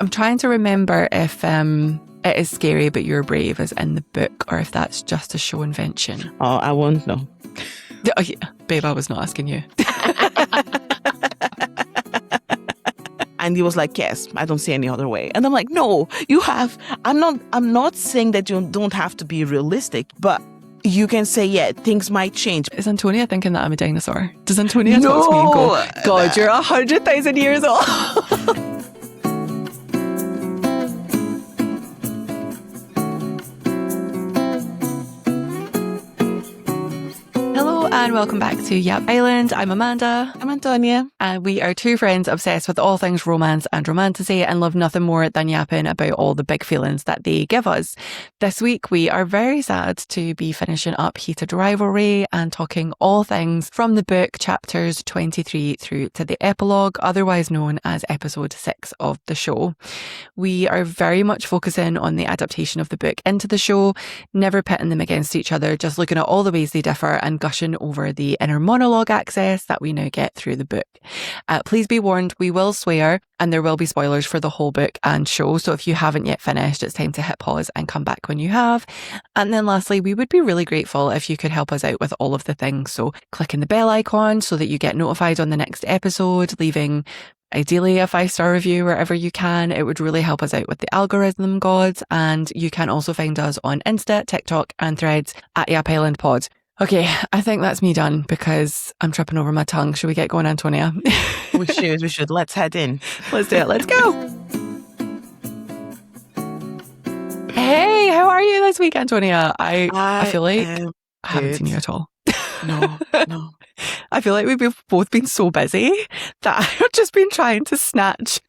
I'm trying to remember if It Is Scary But You're Brave is in the book or if that's just a show invention. Oh, I won't know. Oh, yeah. Babe, I was not asking you. And he was like, yes, I don't see any other way. And I'm like, no, you have. I'm not saying that you don't have to be realistic, but you can say, yeah, things might change. Is Antonia thinking that I'm a dinosaur? Does Antonia talk to me and go, God, you're 100,000 years old? Hello and welcome back to Yap Island. I'm Amanda. I'm Antonia. And we are two friends obsessed with all things romance and romantasy and love nothing more than yapping about all the big feelings that they give us. This week we are very sad to be finishing up Heated Rivalry and talking all things from the book chapters 23 through to the epilogue, otherwise known as episode 6 of the show. We are very much focusing on the adaptation of the book into the show, never pitting them against each other, just looking at all the ways they differ and gushing over the inner monologue access that we now get through the book. Please be warned, we will swear and there will be spoilers for the whole book and show. So if you haven't yet finished, it's time to hit pause and come back when you have. And then lastly, we would be really grateful if you could help us out with all of the things. So clicking the bell icon so that you get notified on the next episode, leaving ideally a 5-star review wherever you can. It would really help us out with the algorithm gods. And you can also find us on Insta, TikTok and Threads at Yap Island Pod. Okay, I think that's me done because I'm tripping over my tongue. Should we get going, Antonia? We should. Let's head in. Let's do it. Let's go. Hey, how are you this week, Antonia? I feel like I haven't seen you at all. No. I feel like we've both been so busy that I've just been trying to snatch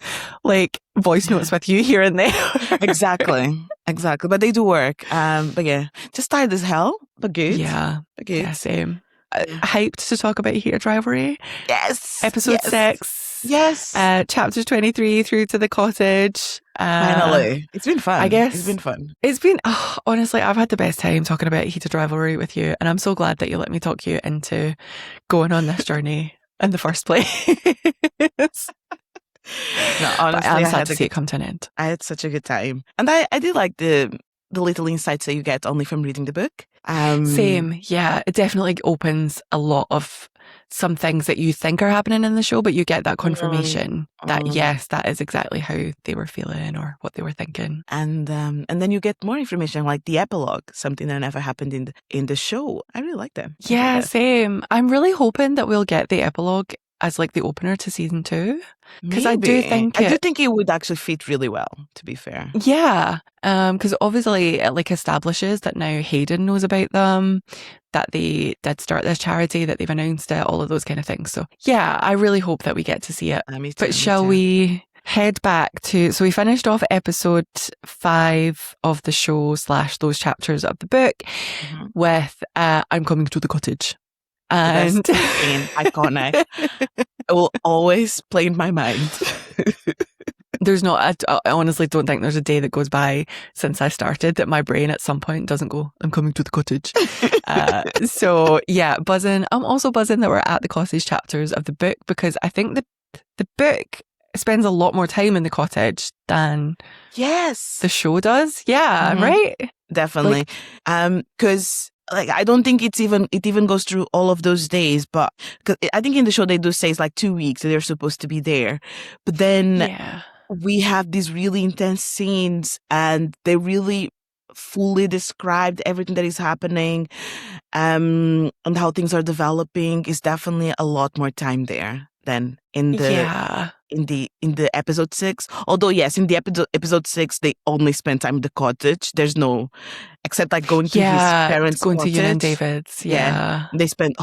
like voice notes with you here and there. Exactly. But they do work. But yeah, just tired as hell, but good. Yeah. But good. Yeah, same. Hyped to talk about Heated Rivalry. Yes. Episode 6. Yes. Chapters 23 through to the cottage. Finally. It's been fun. I guess. It's been fun. It's been, honestly, I've had the best time talking about Heated Rivalry with you. And I'm so glad that you let me talk you into going on this journey in the first place. No, honestly, I'm sad to see it come to an end. I had such a good time. And I did like the little insights that you get only from reading the book. Same. Yeah. It definitely opens a lot of some things that you think are happening in the show, but you get that confirmation that yes, that is exactly how they were feeling or what they were thinking. And then you get more information like the epilogue, something that never happened in the show. I really like that. Yeah, same. I'm really hoping that we'll get the epilogue as like the opener to season 2. Because I do think it would actually fit really well, to be fair. Yeah. Because obviously it like establishes that now Hayden knows about them, that they did start this charity, that they've announced it, all of those kind of things. So yeah, I really hope that we get to see it. But shall we head back to, so we finished off episode 5 of the show / those chapters of the book with I'm coming to the cottage. And iconic. It will always play in my mind. There's not, I honestly don't think there's a day that goes by since I started that my brain at some point doesn't go, I'm coming to the cottage. So yeah, buzzing. I'm also buzzing that we're at the cottage chapters of the book because I think the book spends a lot more time in the cottage than the show does. Yeah, right? Definitely. Because I don't think it even goes through all of those days, but cause I think in the show they do say it's like 2 weeks that they're supposed to be there. But then we have these really intense scenes and they really fully described everything that is happening and how things are developing. Is definitely a lot more time there than in the in the episode 6. Although yes, in the episode 6 they only spend time in the cottage. There's no, except like going to his parents' going cottage. to Ewan and David's. Yeah. They spend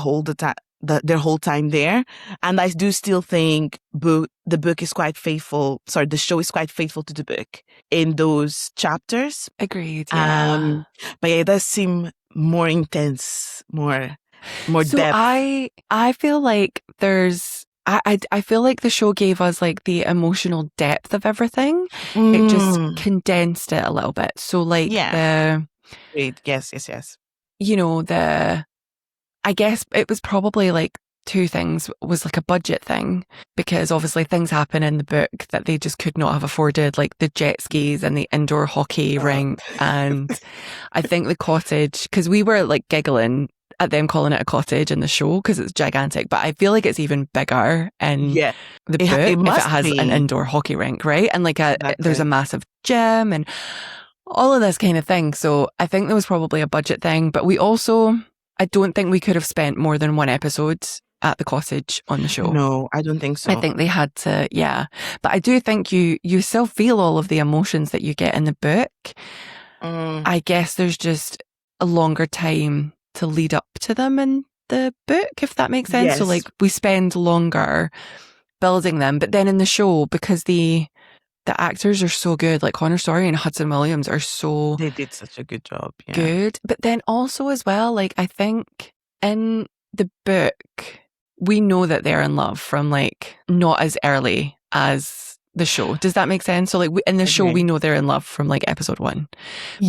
their whole time there. And I do still think the book is quite faithful. Sorry, the show is quite faithful to the book in those chapters. Agreed. Yeah. But yeah, it does seem more intense, more so depth. I feel like there's. I feel like the show gave us like the emotional depth of everything. It just condensed it a little bit. So like yes. You know, I guess it was probably like two things was like a budget thing, because obviously things happen in the book that they just could not have afforded, like the jet skis and the indoor hockey rink. And I think the cottage, because we were like giggling at them calling it a cottage in the show because it's gigantic, but I feel like it's even bigger in the book if it has an indoor hockey rink, right? And like there's a massive gym and all of this kind of thing. So I think there was probably a budget thing, but I don't think we could have spent more than one episode at the cottage on the show. No, I don't think so. I think they had to, But I do think you still feel all of the emotions that you get in the book. I guess there's just a longer time to lead up to them in the book, if that makes sense. Yes. So like we spend longer building them, but then in the show, because the actors are so good, like Connor Story and Hudson Williams they did such a good job. Yeah. Good. But then also as well, like I think in the book, we know that they're in love from like not as early as the show. Does that make sense? So like in the show, we know they're in love from like episode 1.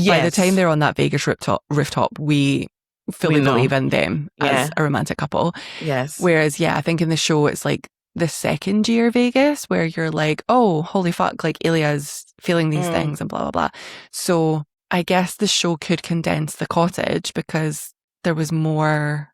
By the time they're on that Vegas rooftop, we fully believe in them as a romantic couple. Yes. Whereas, I think in the show, it's like the second year Vegas where you're like, oh, holy fuck, like Ilya's feeling these things and blah, blah, blah. So I guess the show could condense the cottage because there was more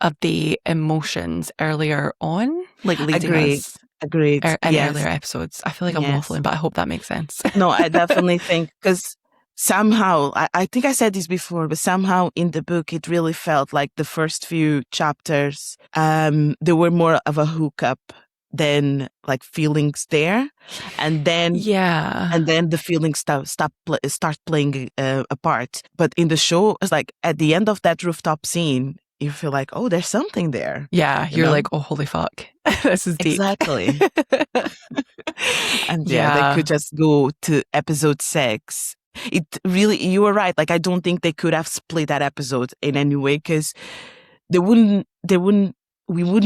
of the emotions earlier on, like leading us in earlier episodes. I feel like I'm waffling, but I hope that makes sense. No, I definitely think, because somehow, I think I said this before, but somehow in the book, it really felt like the first few chapters, they were more of a hookup than like feelings there. And then, the feelings start playing a part. But in the show, it's like at the end of that rooftop scene, you feel like, oh, there's something there. Yeah, you're like, oh, holy fuck. This is deep. Exactly. And they could just go to episode 6. It really, you were right. Like, I don't think they could have split that episode in any way, because we wouldn't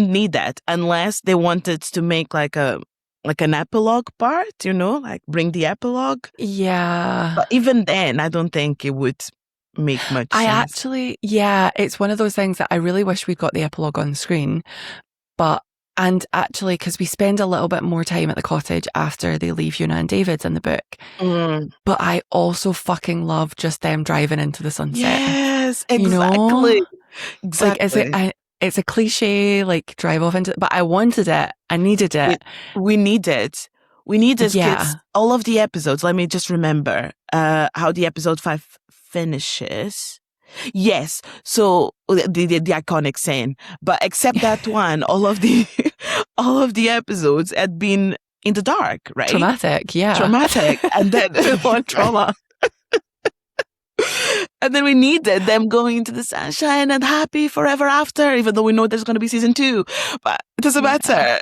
need that unless they wanted to make like an epilogue part, like bring the epilogue. Yeah. But even then, I don't think it would make much sense. It's one of those things that I really wish we'd got the epilogue on the screen. And actually, because we spend a little bit more time at the cottage after they leave Una and David's in the book. But I also fucking love just them driving into the sunset. Yes, exactly. Exactly. Like, it's a cliche, like drive off into, but I wanted it. I needed it. We need it. We need this. Kids. All of the episodes. Let me just remember how the episode 5 finishes. Yes. So the iconic scene, but except that one, all of the episodes had been in the dark, right? Traumatic. And then trauma. And then we needed them going into the sunshine and happy forever after, even though we know there's going to be season 2, but it doesn't matter.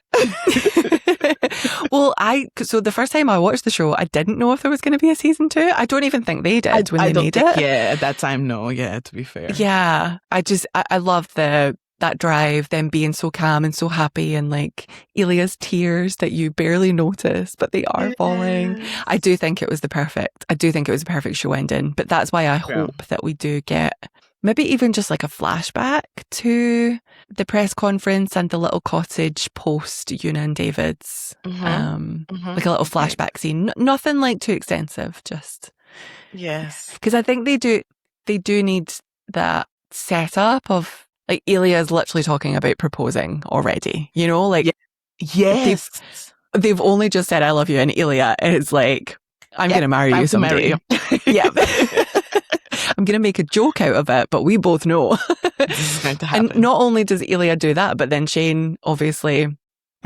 Well, so the first time I watched the show, I didn't know if there was going to be a season 2. I don't even think they did when they made it. Yeah, at that time, no. Yeah, to be fair. Yeah, I love that drive, them being so calm and so happy, and like Ilya's tears that you barely notice, but they are falling. I do think it was the perfect show ending, but that's why I hope that we do get maybe even just like a flashback to the press conference and the little cottage post Una and David's, like a little flashback scene. Nothing like too extensive, just because I think they do need that setup of, like, Ilya is literally talking about proposing already, like, yes, they've only just said, I love you. And Ilya is like, I'm going to marry you someday. Yeah. I'm going to make a joke out of it, but we both know. This is going to happen. And not only does Ilya do that, but then Shane obviously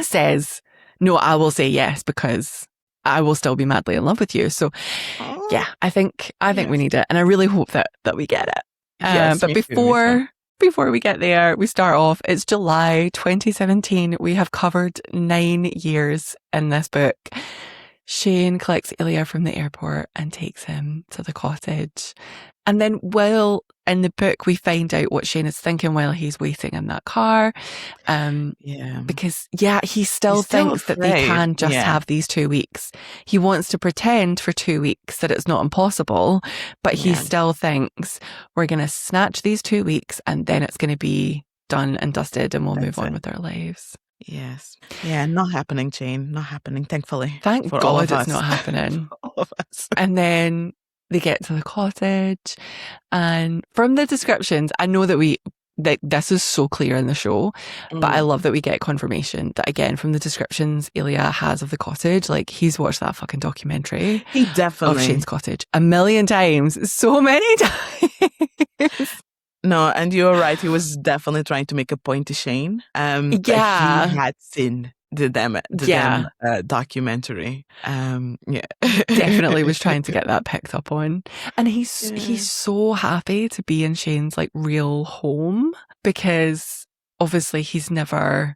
says, no, I will say yes, because I will still be madly in love with you. So I think we need it. And I really hope that we get it. But before we get there, we start off, it's July 2017. We have covered 9 years in this book. Shane collects Ilya from the airport and takes him to the cottage. And then while in the book, we find out what Shane is thinking while he's waiting in that car. Because, he still thinks that they can just have these 2 weeks. He wants to pretend for 2 weeks that it's not impossible, but he still thinks we're going to snatch these 2 weeks and then it's going to be done and dusted and we'll That's move on it. with our lives. Yes. Yeah, not happening, Jane. Not happening, thankfully. Thank for God all of it's us. not happening. For all of us. And then they get to the cottage, and from the descriptions, I know that this is so clear in the show, but I love that we get confirmation that, again, from the descriptions Ilya has of the cottage, like, he's watched that fucking documentary He definitely of Shane's cottage a million times, so many times. No, and you're right. He was definitely trying to make a point to Shane. That he had seen the damn documentary. Yeah, definitely was trying to get that picked up on. And he's so happy to be in Shane's like real home, because obviously he's never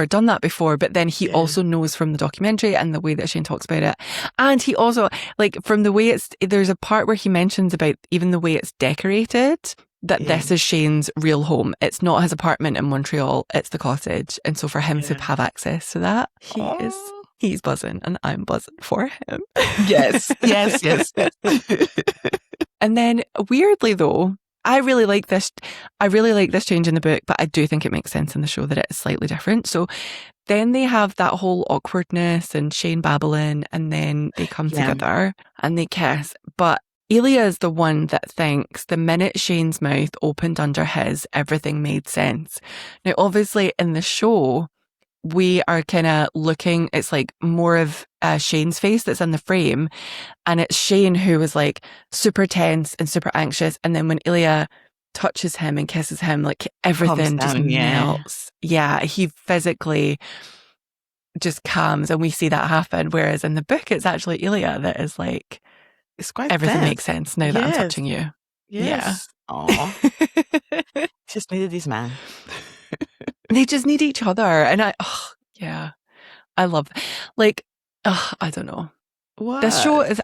done that before, but then he also knows from the documentary and the way that Shane talks about it. And he also, like, from the way there's a part where he mentions about even the way it's decorated, that this is Shane's real home. It's not his apartment in Montreal, it's the cottage. And so for him to have access to that, he's buzzing, and I'm buzzing for him. Yes. And then weirdly though, I really like this change in the book, but I do think it makes sense in the show that it is slightly different. So then they have that whole awkwardness and Shane babbling, and then they come together and they kiss. But Ilya is the one that thinks the minute Shane's mouth opened under his, everything made sense. Now, obviously, in the show, we are kind of looking, it's like more of Shane's face that's in the frame, and it's Shane who was like super tense and super anxious. And then when Ilya touches him and kisses him, like everything just melts. Yeah, he physically just calms, and we see that happen. Whereas in the book, it's actually Ilya that is like, it's quite everything makes sense now that I'm touching you. Yes. Yeah. Oh, just needed this man. They just need each other, and I love that. Like, I don't know. What? This show is,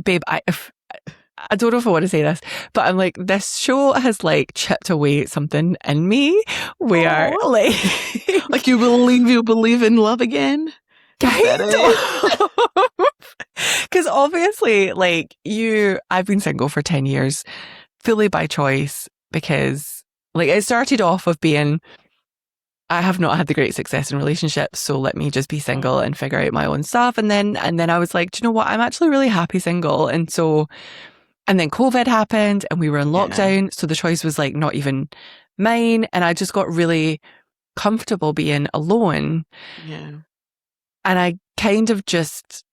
babe. I don't know if I want to say this, but I'm like, this show has like chipped away something in me where like you believe in love again. Because obviously, like I've been single for 10 years, fully by choice, because like it started off of being, I have not had the great success in relationships, so let me just be single and figure out my own stuff. And then I was like, do you know what? I'm actually really happy single. And then COVID happened and we were in lockdown. So the choice was like not even mine. And I just got really comfortable being alone. Yeah. And I kind of just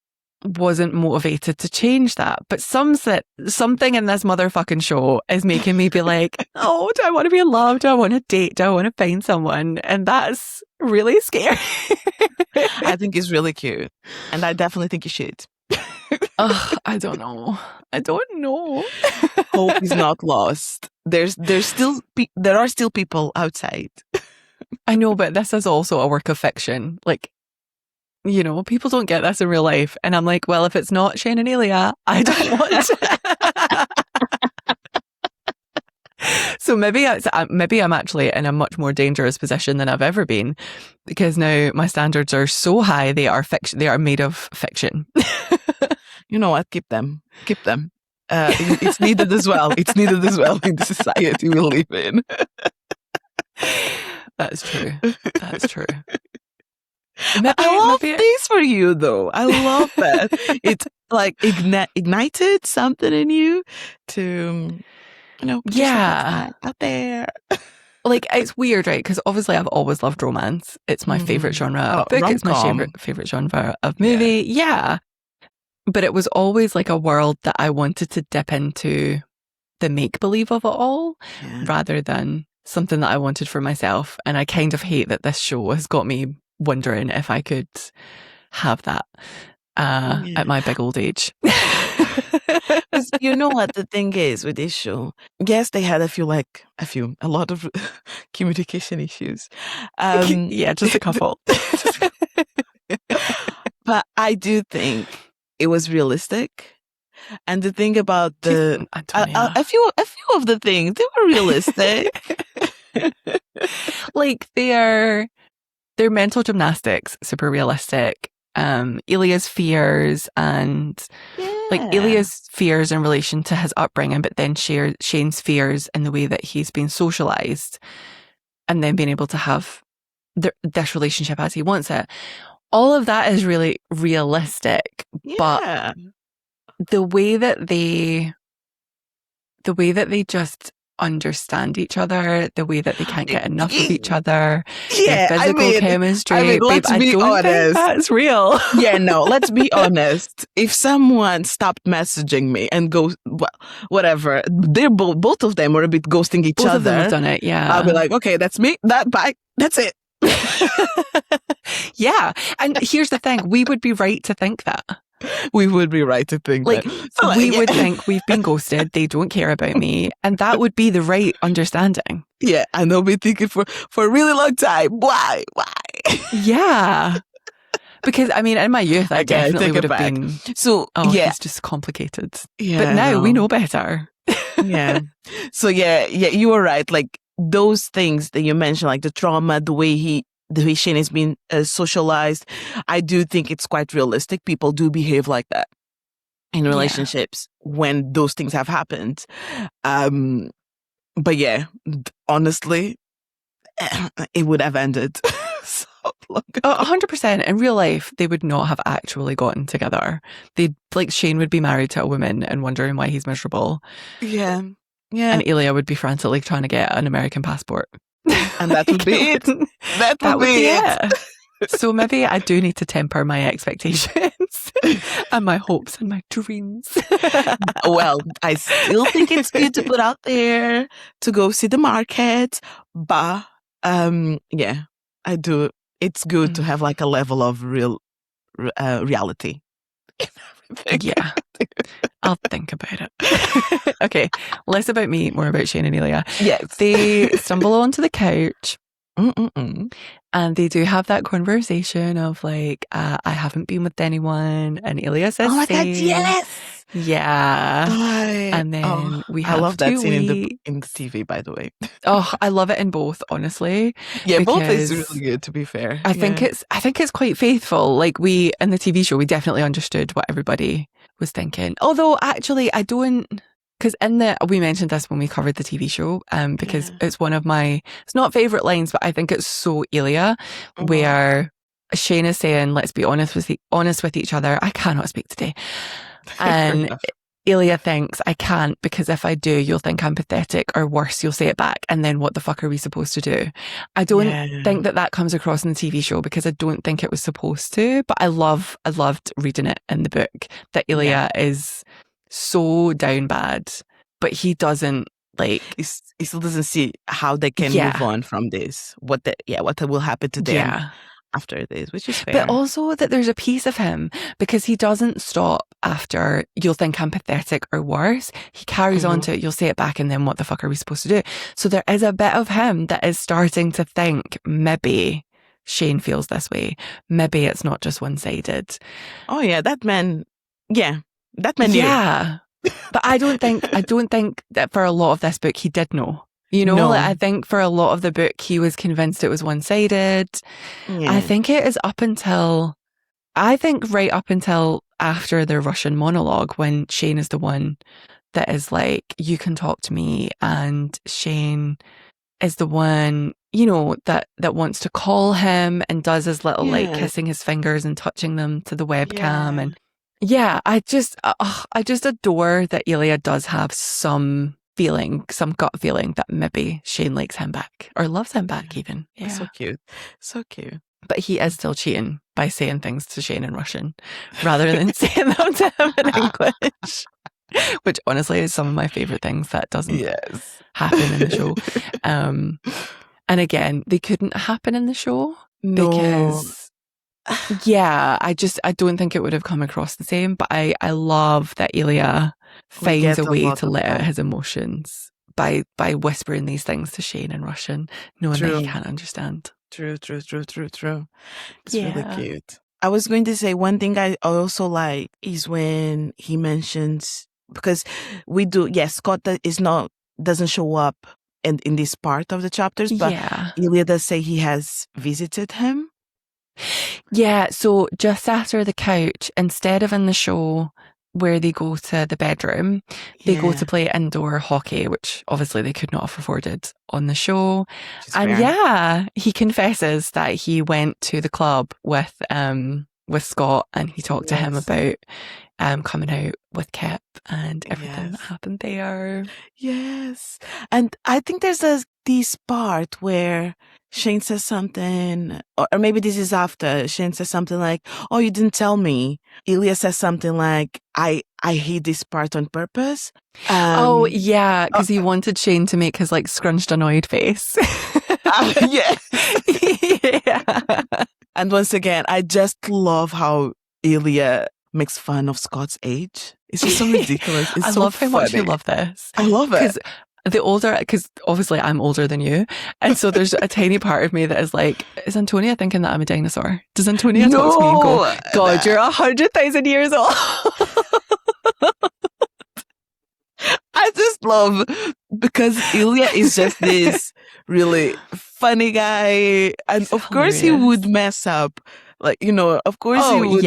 wasn't motivated to change that. But something in this motherfucking show is making me be like, oh, do I want to be in love? Do I want to date? Do I want to find someone? And that's really scary. I think it's really cute. And I definitely think you should. I don't know. Hope is not lost. There are still people outside. I know, but this is also a work of fiction. Like, you know, people don't get this in real life. And I'm like, well, if it's not Shane and Ilya, I don't want it. So maybe I'm actually in a much more dangerous position than I've ever been, because now my standards are so high, they are fiction. They are made of fiction. You know what? Keep them. It's needed as well. It's needed as well in the society we live in. That's true. I love this for you, though. I love that. It's like ignited something in you to, out there. Like, it's weird, right? Because obviously I've always loved romance. It's my favorite genre of book. It's my favorite genre of movie. Yeah. But it was always like a world that I wanted to dip into the make-believe of it all, rather than something that I wanted for myself. And I kind of hate that this show has got me wondering if I could have that at my big old age. You know what the thing is with this show? Yes, they had a lot of communication issues. Just a couple. But I do think it was realistic. And the thing about a few of the things, they were realistic. Like their mental gymnastics, super realistic. Ilya's fears and like Ilya's fears in relation to his upbringing, but then Shane's fears in the way that he's been socialized. and then being able to have this relationship as he wants it. All of that is really realistic, but the way that they just understand each other, the way that they can't get enough of each other, their physical chemistry. Let's be honest. Think that's real. Yeah, no, let's be honest. If someone stopped messaging me and goes, well, whatever, they're both of them were a bit ghosting each other. Both of them have done it, yeah. I'll be like, okay, that's me. Bye. That's it. Yeah. And here's the thing. We would be right to think that. We would be right to think that. We would think we've been ghosted. They don't care about me. And that would be the right understanding. Yeah. And they'll be thinking for a really long time. Why? Yeah. Because, I mean, in my youth, I definitely would have been. So, it's just complicated. Yeah, but now we know better. Yeah. So, yeah, you were right. Like, those things that you mentioned, like the trauma, the way Shane has been socialized, I do think it's quite realistic. People do behave like that in relationships when those things have happened. But yeah, honestly, it would have ended so long ago. 100%. In real life, they would not have actually gotten together. Shane would be married to a woman and wondering why he's miserable. Yeah. Yeah. And Ilya would be frantically trying to get an American passport. And that would be it. That would be it. So maybe I do need to temper my expectations and my hopes and my dreams. Well, I still think it's good to put out there to go see the market. But yeah, I do. It's good to have like a level of reality. Yeah, I'll think about it. Okay, less about me, more about Shane and Ilya. Yes. They stumble onto the couch and they do have that conversation of like, I haven't been with anyone, and Ilya says, "Oh my God, yes, yeah." And then we have I love that scene weeks. in the TV, by the way. Oh, I love it in both, honestly. Yeah, both is really good, to be fair. I think it's quite faithful. Like, we in the TV show, we definitely understood what everybody was thinking. Although actually I don't, because we mentioned this when we covered the TV show, because it's one of my, it's not favourite lines, but I think it's so Ilya, where Shane is saying, let's be honest with each other. I cannot speak today. And Ilya thinks, I can't, because if I do, you'll think I'm pathetic, or worse, you'll say it back. And then what the fuck are we supposed to do? I don't think that comes across in the TV show, because I don't think it was supposed to, but I loved reading it in the book that Ilya is so down bad, but he doesn't he still doesn't see how they can move on from this. What will happen to them after this, which is fair. But also that there's a piece of him, because he doesn't stop after you'll think I'm pathetic or worse. He carries on to you'll say it back, and then what the fuck are we supposed to do? So there is a bit of him that is starting to think maybe Shane feels this way. Maybe it's not just one-sided. Oh yeah, that man. Yeah, that man. Yeah, but I don't think that for a lot of this book he did know. You know, I think for a lot of the book he was convinced it was one-sided. Yeah. I think it is right up until after the Russian monologue, when Shane is the one that is like, you can talk to me, and Shane is the one, you know, that wants to call him and does his little like kissing his fingers and touching them to the webcam. And I just adore that Ilya does have some gut feeling that maybe Shane likes him back, or loves him back even. Yeah. So cute. But he is still cheating by saying things to Shane in Russian rather than saying them to him in English, which honestly is some of my favourite things that doesn't happen in the show. And again, they couldn't happen in the show because I don't think it would have come across the same. But I love that Ilya finds a way to let out his emotions by whispering these things to Shane in Russian, knowing that he can't understand. True. It's really cute. I was going to say, one thing I also like is when he mentions, because Scott doesn't show up in this part of the chapters, but Ilya does say he has visited him. Yeah, so just after the couch, instead of in the show, where they go to the bedroom. They go to play indoor hockey, which obviously they could not have afforded on the show. And he confesses that he went to the club with Scott, and he talked to him about coming out with Kip and everything that happened there. Yes. And I think there's this part where Shane says something, or maybe this is after. Shane says something like, "Oh, you didn't tell me." Ilya says something like, I hid this part on purpose. Because he wanted Shane to make his like scrunched annoyed face. Yeah. And once again, I just love how Ilya makes fun of Scott's age. It's just so ridiculous. It's I so love how funny. much you love this. I love it. Because obviously I'm older than you. And so there's a tiny part of me that is like, is Antonia thinking that I'm a dinosaur? Does Antonia talk to me and go, God, you're 100,000 years old? I just love, because Ilya is just this really funny guy. And He's of course he would mess up. Like, of course he would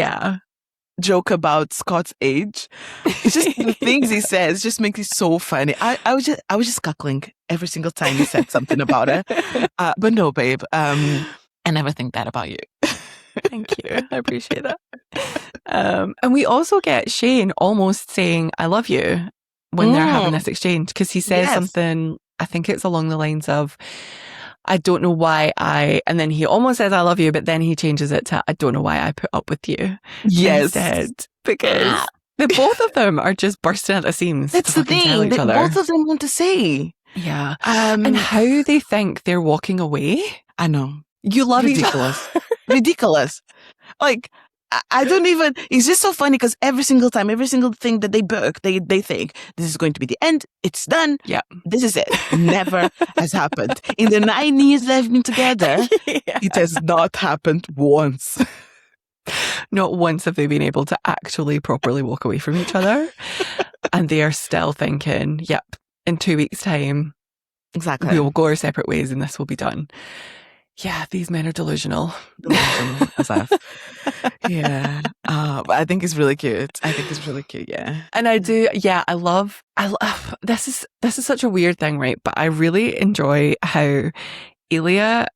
joke about Scott's age. It's just the things he says just makes it so funny. I was just cackling every single time he said something about it. But no, babe, I never think that about you. Thank you. I appreciate that. And we also get Shane almost saying, I love you, when they're having this exchange, because he says something, I think it's along the lines of, I don't know why and then he almost says I love you, but then he changes it to I don't know why I put up with you. Yes. Instead, because the both of them are just bursting at the seams. That's the thing. Both of them want to say. Yeah. And how they think they're walking away. I know. You love Ridiculous. each other. Ridiculous. Like, I don't even, it's just so funny because every single time, every single thing that they book, they think this is going to be the end. It's done. Yeah. This is it. Never has happened. In the 9 years they've been together, it has not happened once. Not once have they been able to actually properly walk away from each other. And they are still thinking, yep, in 2 weeks' time, exactly, we will go our separate ways and this will be done. Yeah, these men are delusional. Yeah. But I think it's really cute. Yeah. And I love, this is such a weird thing, right? But I really enjoy how Ilya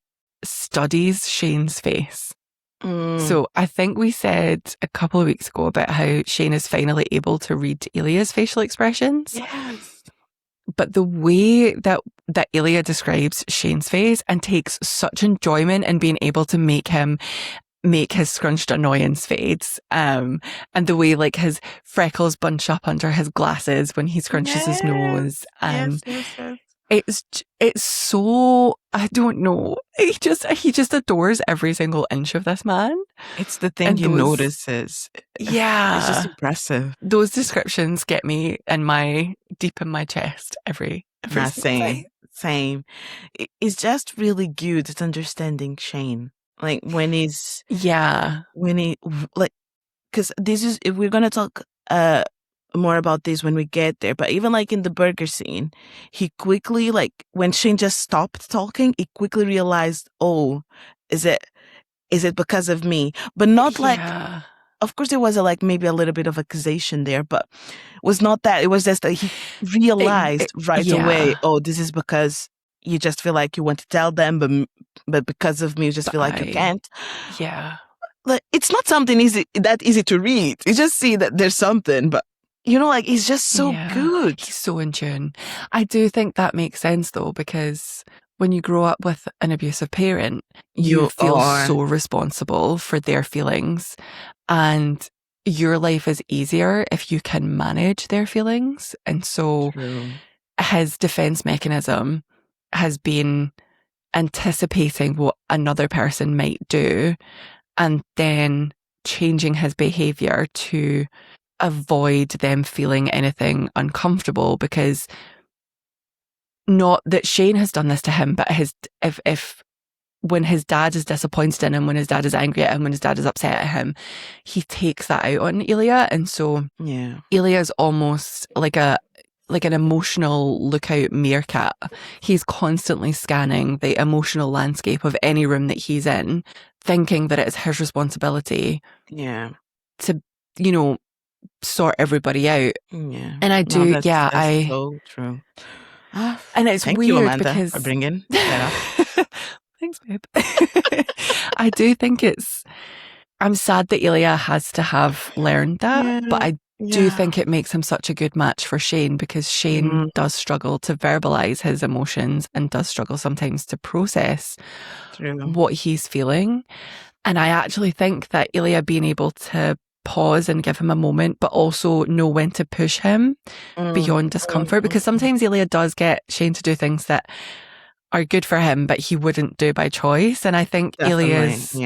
studies Shane's face. So I think we said a couple of weeks ago about how Shane is finally able to read Ilya's facial expressions. Yes. But the way that Ilya describes Shane's face and takes such enjoyment in being able to make him make his scrunched annoyance fades, and the way like his freckles bunch up under his glasses when he scrunches his nose. It's so, I don't know. He just adores every single inch of this man. It's the thing he notices. Yeah. It's just impressive. Those descriptions get me deep in my chest every same. It's just really good at understanding Shane. Like because we're going to talk more about this when we get there, but even like in the burger scene, he quickly, like when Shane just stopped talking, he quickly realized, oh, is it because of me? But not like, of course there was maybe a little bit of accusation there, but was not that. It was just that he realized right away, oh, this is because you just feel like you want to tell them, but because of me you just feel like you can't. Yeah. Like, it's not something that easy to read. You just see that there's something, but he's just so good. He's so in tune. I do think that makes sense though, because when you grow up with an abusive parent, you feel so responsible for their feelings, and your life is easier if you can manage their feelings. And so his defense mechanism has been anticipating what another person might do and then changing his behavior to avoid them feeling anything uncomfortable, because not that Shane has done this to him, but if when his dad is disappointed in him, when his dad is angry at him, when his dad is upset at him, he takes that out on Ilya. And so Ilya is almost like an emotional lookout meerkat. He's constantly scanning the emotional landscape of any room that he's in, thinking that it's his responsibility to, sort everybody out. Yeah. And I do, that's so true. And it's Thank weird you, Amanda, because for bringing that up. Thanks, babe. I do think I'm sad that Ilya has to have learned that, but I do think it makes him such a good match for Shane, because Shane does struggle to verbalize his emotions and does struggle sometimes to process what he's feeling. And I actually think that Ilya being able to pause and give him a moment, but also know when to push him beyond discomfort, because sometimes Ilya does get Shane to do things that are good for him, but he wouldn't do by choice. And I think Ilya's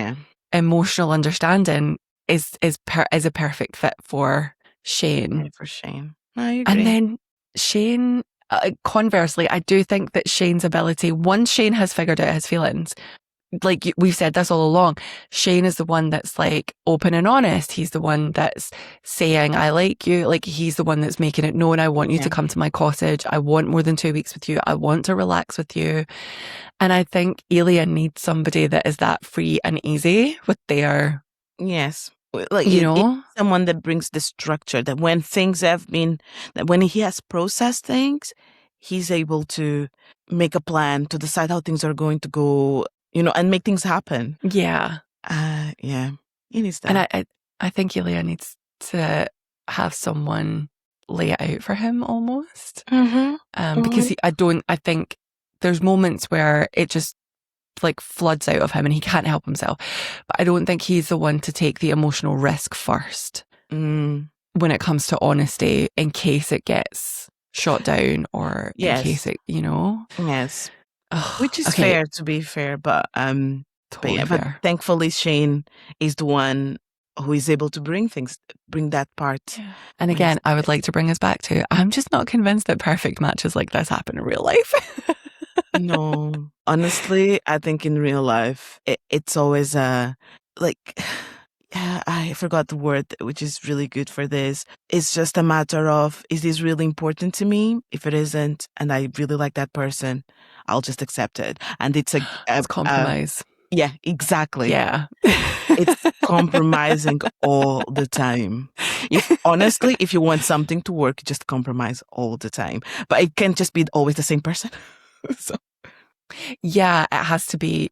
emotional understanding is a perfect fit for Shane. Yeah, for Shane. I agree. And then Shane, conversely, I do think that Shane's ability, once Shane has figured out his feelings, like we've said this all along, Shane is the one that's like open and honest. He's the one that's saying, I like you. Like, he's the one that's making it known, I want you to come to my cottage. I want more than 2 weeks with you. I want to relax with you. And I think Ilya needs somebody that is that free and easy with their... Yes. Like, it's someone that brings the structure, that when things have been, that when he has processed things, he's able to make a plan, to decide how things are going to go, and make things happen. Yeah. Yeah. He needs that. And I think Ilya needs to have someone lay it out for him almost. Because I think there's moments where it just like floods out of him and he can't help himself. But I don't think he's the one to take the emotional risk first when it comes to honesty, in case it gets shot down or in case it, Yes. Ugh, which is fair, to be fair, but totally but fair. thankfully Shane is the one who is able to bring that part. Yeah. And again, I would like to bring us back to, I'm just not convinced that perfect matches like this happen in real life. No, honestly, I think in real life, it's always I forgot the word, which is really good for this. It's just a matter of, is this really important to me? If it isn't, and I really like that person, I'll just accept it. And it's it's compromise. Yeah, exactly. Yeah. It's compromising all the time. Honestly, if you want something to work, just compromise all the time. But it can't just be always the same person. So. Yeah, it has to be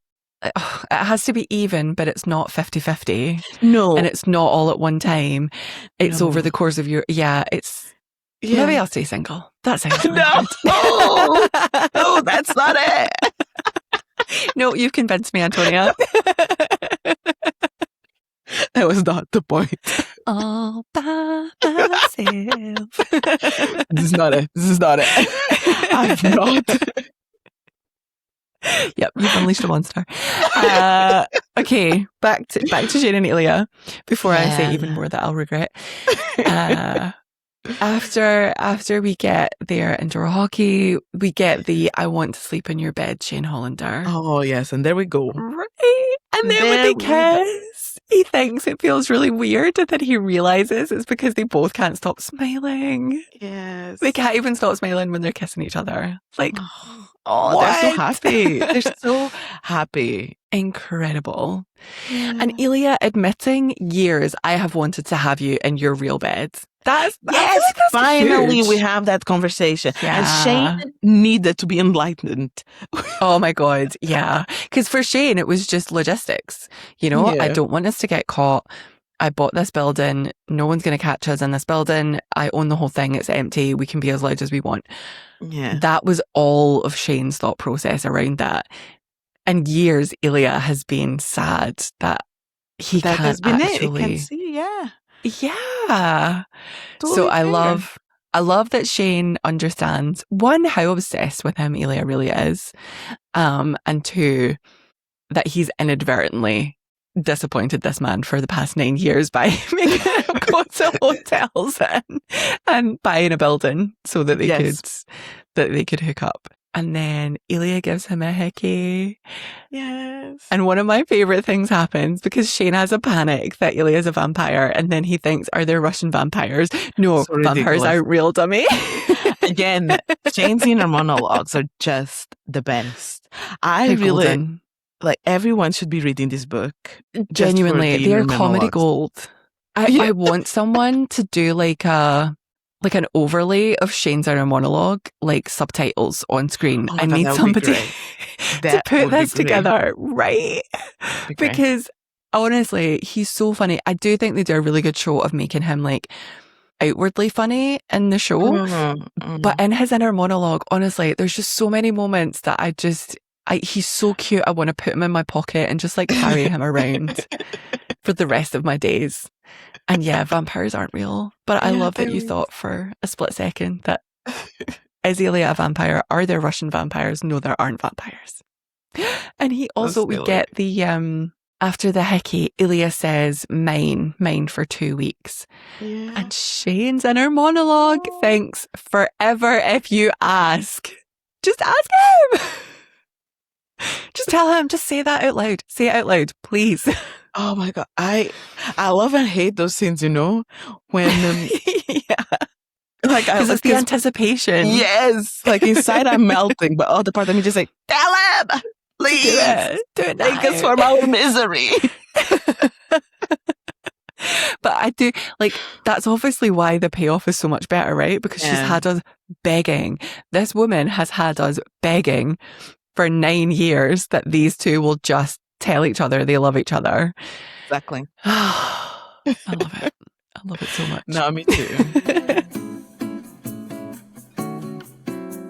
even, but it's not 50-50. No. And it's not all at one time. It's over the course of your, maybe I'll stay single. That sounds no, no, that's not it. No, you've convinced me, Antonia. That was not the point. All by myself. This is not it. I've not. Yep, you've unleashed a monster. Okay, back to Shane and Ilya before I say even more that I'll regret. After we get their indoor hockey, we get the I want to sleep in your bed, Shane Hollander. Oh yes, and there we go. Right, and then when they kiss, he thinks it feels really weird, and then he realizes it's because they both can't stop smiling. Yes, they can't even stop smiling when they're kissing each other. Like. Oh, they're so happy. They're so happy. Incredible. Yeah. And Ilya admitting, years, I have wanted to have you in your real bed. That's finally huge. We have that conversation. Yeah. And Shane needed to be enlightened. Oh my God. Yeah. Because for Shane, it was just logistics. I don't want us to get caught. I bought this building. No one's going to catch us in this building. I own the whole thing. It's empty. We can be as loud as we want. Yeah. That was all of Shane's thought process around that. And years, Ilya has been sad that he that can't has been actually... It. He can see, Yeah. Totally so fair. I love that Shane understands, one, how obsessed with him Ilya really is. And two, that he's inadvertently disappointed this man for the past 9 years by making him go to hotels and buying a building so that they could hook up. And then Ilya gives him a hickey. Yes. And one of my favorite things happens because Shane has a panic that Ilya is a vampire, and then he thinks, are there Russian vampires? No, so vampires aren't real, dummy. Again, Shane's inner monologues are just the best. They're golden. Like, everyone should be reading this book. Genuinely, they're comedy gold. I want someone to do like an overlay of Shane's inner monologue, like subtitles on screen. I need somebody to put this together, right? Because honestly, he's so funny. I do think they do a really good show of making him like outwardly funny in the show, but in his inner monologue, honestly, there's just so many moments that he's so cute. I want to put him in my pocket and just like carry him around for the rest of my days. And yeah, vampires aren't real, but I love that you thought for a split second that is Ilya a vampire? Are there Russian vampires? No, there aren't vampires. And we get the after the hickey, Ilya says mine for 2 weeks. Yeah. And Shane's inner monologue thinks forever if you ask. Just ask him. Just tell him, just say that out loud. Say it out loud, please. Oh my God. I love and hate those scenes, when yeah. Like it's the anticipation. Yes. Like inside I'm melting, but the part of me just like, tell him, please. Do it take us from our misery. But I do like that's obviously why the payoff is so much better, right? Because she's had us begging. This woman has had us begging for 9 years that these two will just tell each other they love each other. Exactly. I love it. I love it so much. No, me too.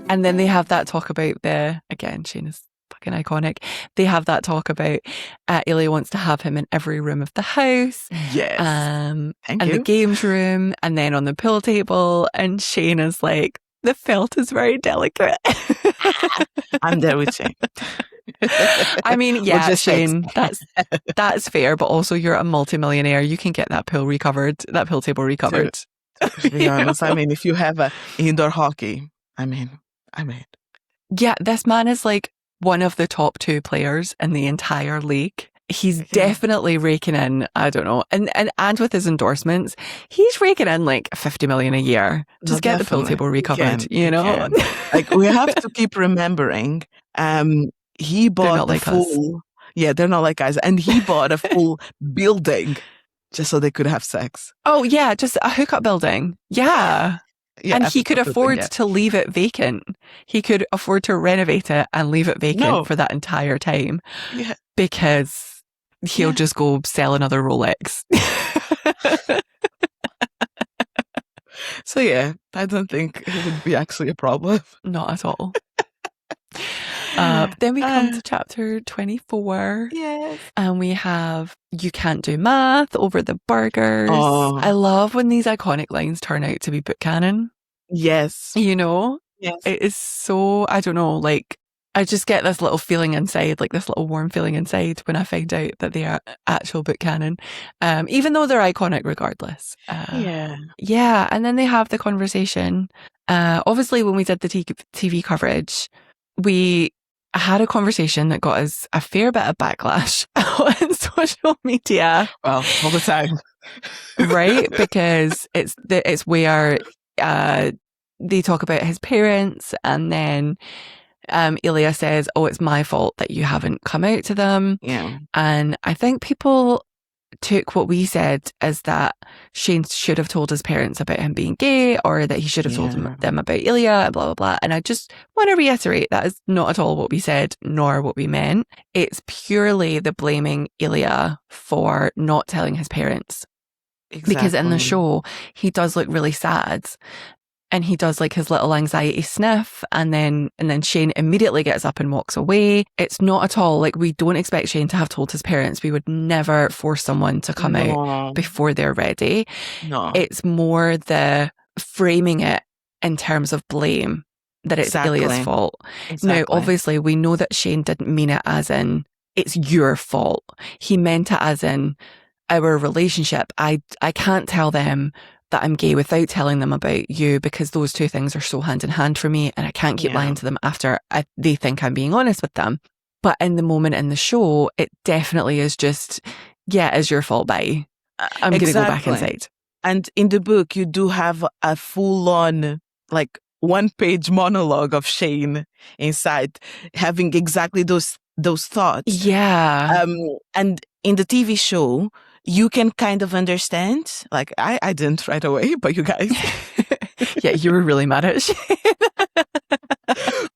And then they have that talk about Shane is fucking iconic. They have that talk about Ilya wants to have him in every room of the house. Yes. And the games room, and then on the pool table. And Shane is like, the felt is very delicate. I'm there with Shane. I mean, yeah, Shane, that's fair, but also you're a multimillionaire. You can get that pool table recovered. To be honest, I mean, if you have a indoor hockey, I mean. Yeah, this man is like one of the top 2 players in the entire league. He's definitely raking in, I don't know, and with his endorsements, he's raking in like 50 million a year. Just get the pool table recovered, Like we have to keep remembering, he bought the full. Yeah, they're not like us, and he bought a full building just so they could have sex. Oh yeah, just a hookup building. Yeah. Yeah, and he could afford to leave it vacant. He could afford to renovate it and leave it vacant for that entire time. Yeah. Because he'll just go sell another Rolex. So yeah, I don't think it would be actually a problem. Not at all. Then we come to chapter 24. Yes. And we have you can't do math over the burgers. Oh. I love when these iconic lines turn out to be book canon. Yes. Yes. It is so, I don't know, like I just get this little feeling inside, like this little warm feeling inside when I find out that they are actual book canon, even though they're iconic regardless. Yeah. And then they have the conversation. Obviously, when we did the TV coverage, we had a conversation that got us a fair bit of backlash on social media. Well, all the time. Right? Because it's where they talk about his parents, and then Ilya says, oh, it's my fault that you haven't come out to them. Yeah. And I think people took what we said as that Shane should have told his parents about him being gay, or that he should have told them about Ilya, and blah, blah, blah. And I just want to reiterate that is not at all what we said, nor what we meant. It's purely the blaming Ilya for not telling his parents. Exactly. Because in the show, he does look really sad. And he does like his little anxiety sniff, and then Shane immediately gets up and walks away. It's not at all like we don't expect Shane to have told his parents. We would never force someone to come out before they're ready. No. It's more the framing it in terms of blame, that it's Ilya's fault. Exactly. Now, obviously, we know that Shane didn't mean it as in it's your fault. He meant it as in our relationship. I can't tell them that I'm gay without telling them about you, because those two things are so hand in hand for me, and I can't keep lying to them after they think I'm being honest with them. But in the moment in the show, it definitely is just, it's your fault, bye. I'm going to go back inside. And in the book, you do have a full-on, like, 1-page monologue of Shane inside, having exactly those thoughts. Yeah. And in the TV show, you can kind of understand. Like, I didn't right away, but you guys. Yeah, you were really mad at Shane.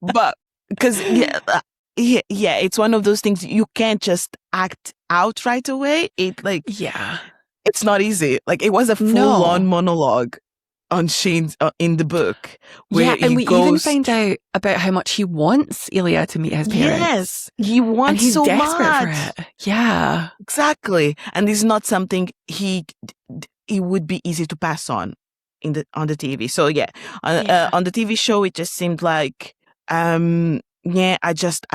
But, because, it's one of those things you can't just act out right away. It's not easy. Like, it was a full-on monologue on Shane's in the book. Where and we even find out about how much he wants Ilya to meet his parents. Yes, he wants and he's so desperate much for it. Yeah, exactly. And it's not something it would be easy to pass on on the TV. So on the TV show, it just seemed like I just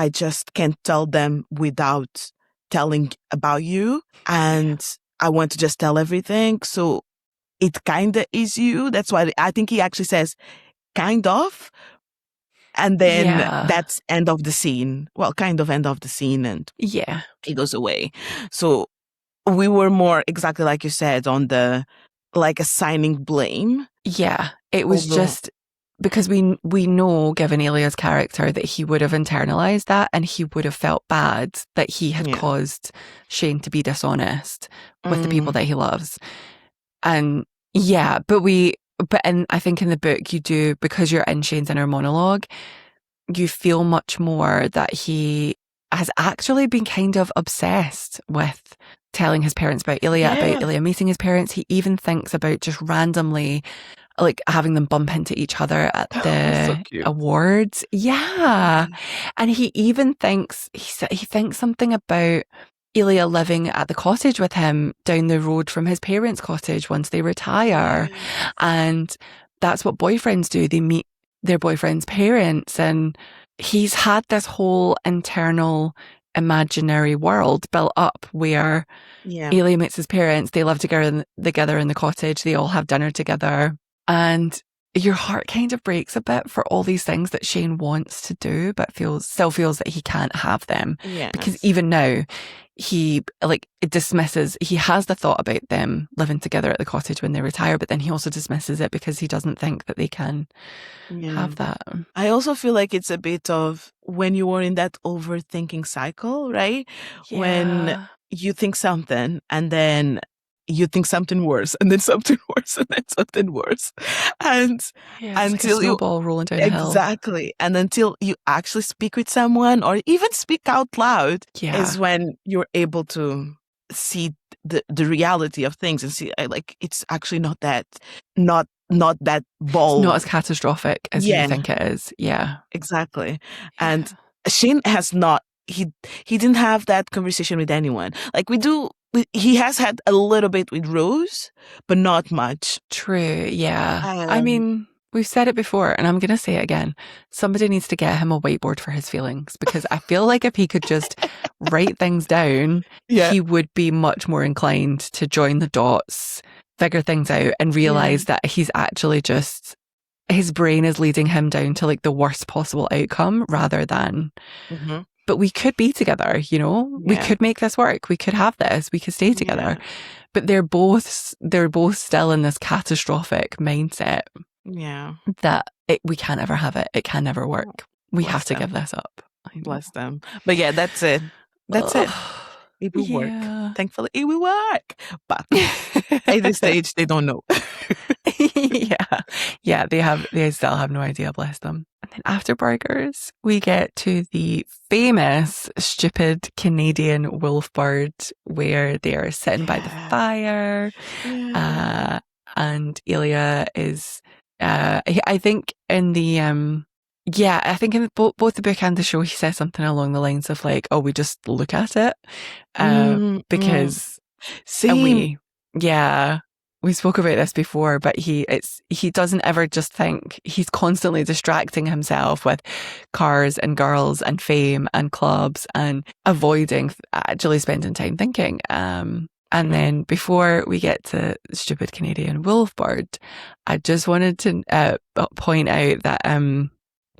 can't tell them without telling about you, and I want to just tell everything. So it kind of is you. That's why I think he actually says kind of. And then that's end of the scene. Well, kind of end of the scene, and he goes away. So we were more exactly like you said on the assigning blame. Yeah, it was just because we know, given Ilya's character, that he would have internalized that and he would have felt bad that he had caused Shane to be dishonest with the people that he loves. And I think in the book you do, because you're in Shane's inner monologue, you feel much more that he has actually been kind of obsessed with telling his parents about Ilya, about Ilya meeting his parents. He even thinks about just randomly having them bump into each other at the awards. Yeah. And he even thinks, he thinks something about Ilya living at the cottage with him down the road from his parents' cottage once they retire. And that's what boyfriends do. They meet their boyfriend's parents. And he's had this whole internal imaginary world built up where Ilya meets his parents. They live together in the cottage. They all have dinner together. And your heart kind of breaks a bit for all these things that Shane wants to do, but still feels that he can't have them. Because even now, he dismisses, he has the thought about them living together at the cottage when they retire, but then he also dismisses it because he doesn't think that they can have that. I also feel like it's a bit of when you are in that overthinking cycle, right? When you think something and then you think something worse, and then something worse, and then something worse, and until like a snowball rolling down the hill. Exactly, and until you actually speak with someone or even speak out loud, is when you're able to see the reality of things and see it's actually not that bold, it's not as catastrophic as you think it is. Exactly. And Shane has not. He didn't have that conversation with anyone. Like we do. He has had a little bit with Rose, but not much. True, yeah. I mean, we've said it before, and I'm going to say it again. Somebody needs to get him a whiteboard for his feelings, because I feel like if he could just write things down, he would be much more inclined to join the dots, figure things out, and realise that he's actually just, his brain is leading him down to the worst possible outcome rather than... But we could be together, we could make this work. We could have this. We could stay together. But they're both still in this catastrophic mindset. That we can't ever have it. It can never work. We have to give this up. Bless them. But that's it. That's it. It will work. Thankfully, it will work. But at this stage, they don't know. They still have no idea, bless them. And then after burgers, we get to the famous stupid Canadian wolf bird where they are sitting by the fire. And Ilya is, I think in the, I think in both the book and the show, he says something along the lines of we just look at it. Because we spoke about this before, but he doesn't ever just think. He's constantly distracting himself with cars and girls and fame and clubs and avoiding actually spending time thinking. And then before we get to stupid Canadian wolf bird, I just wanted to point out that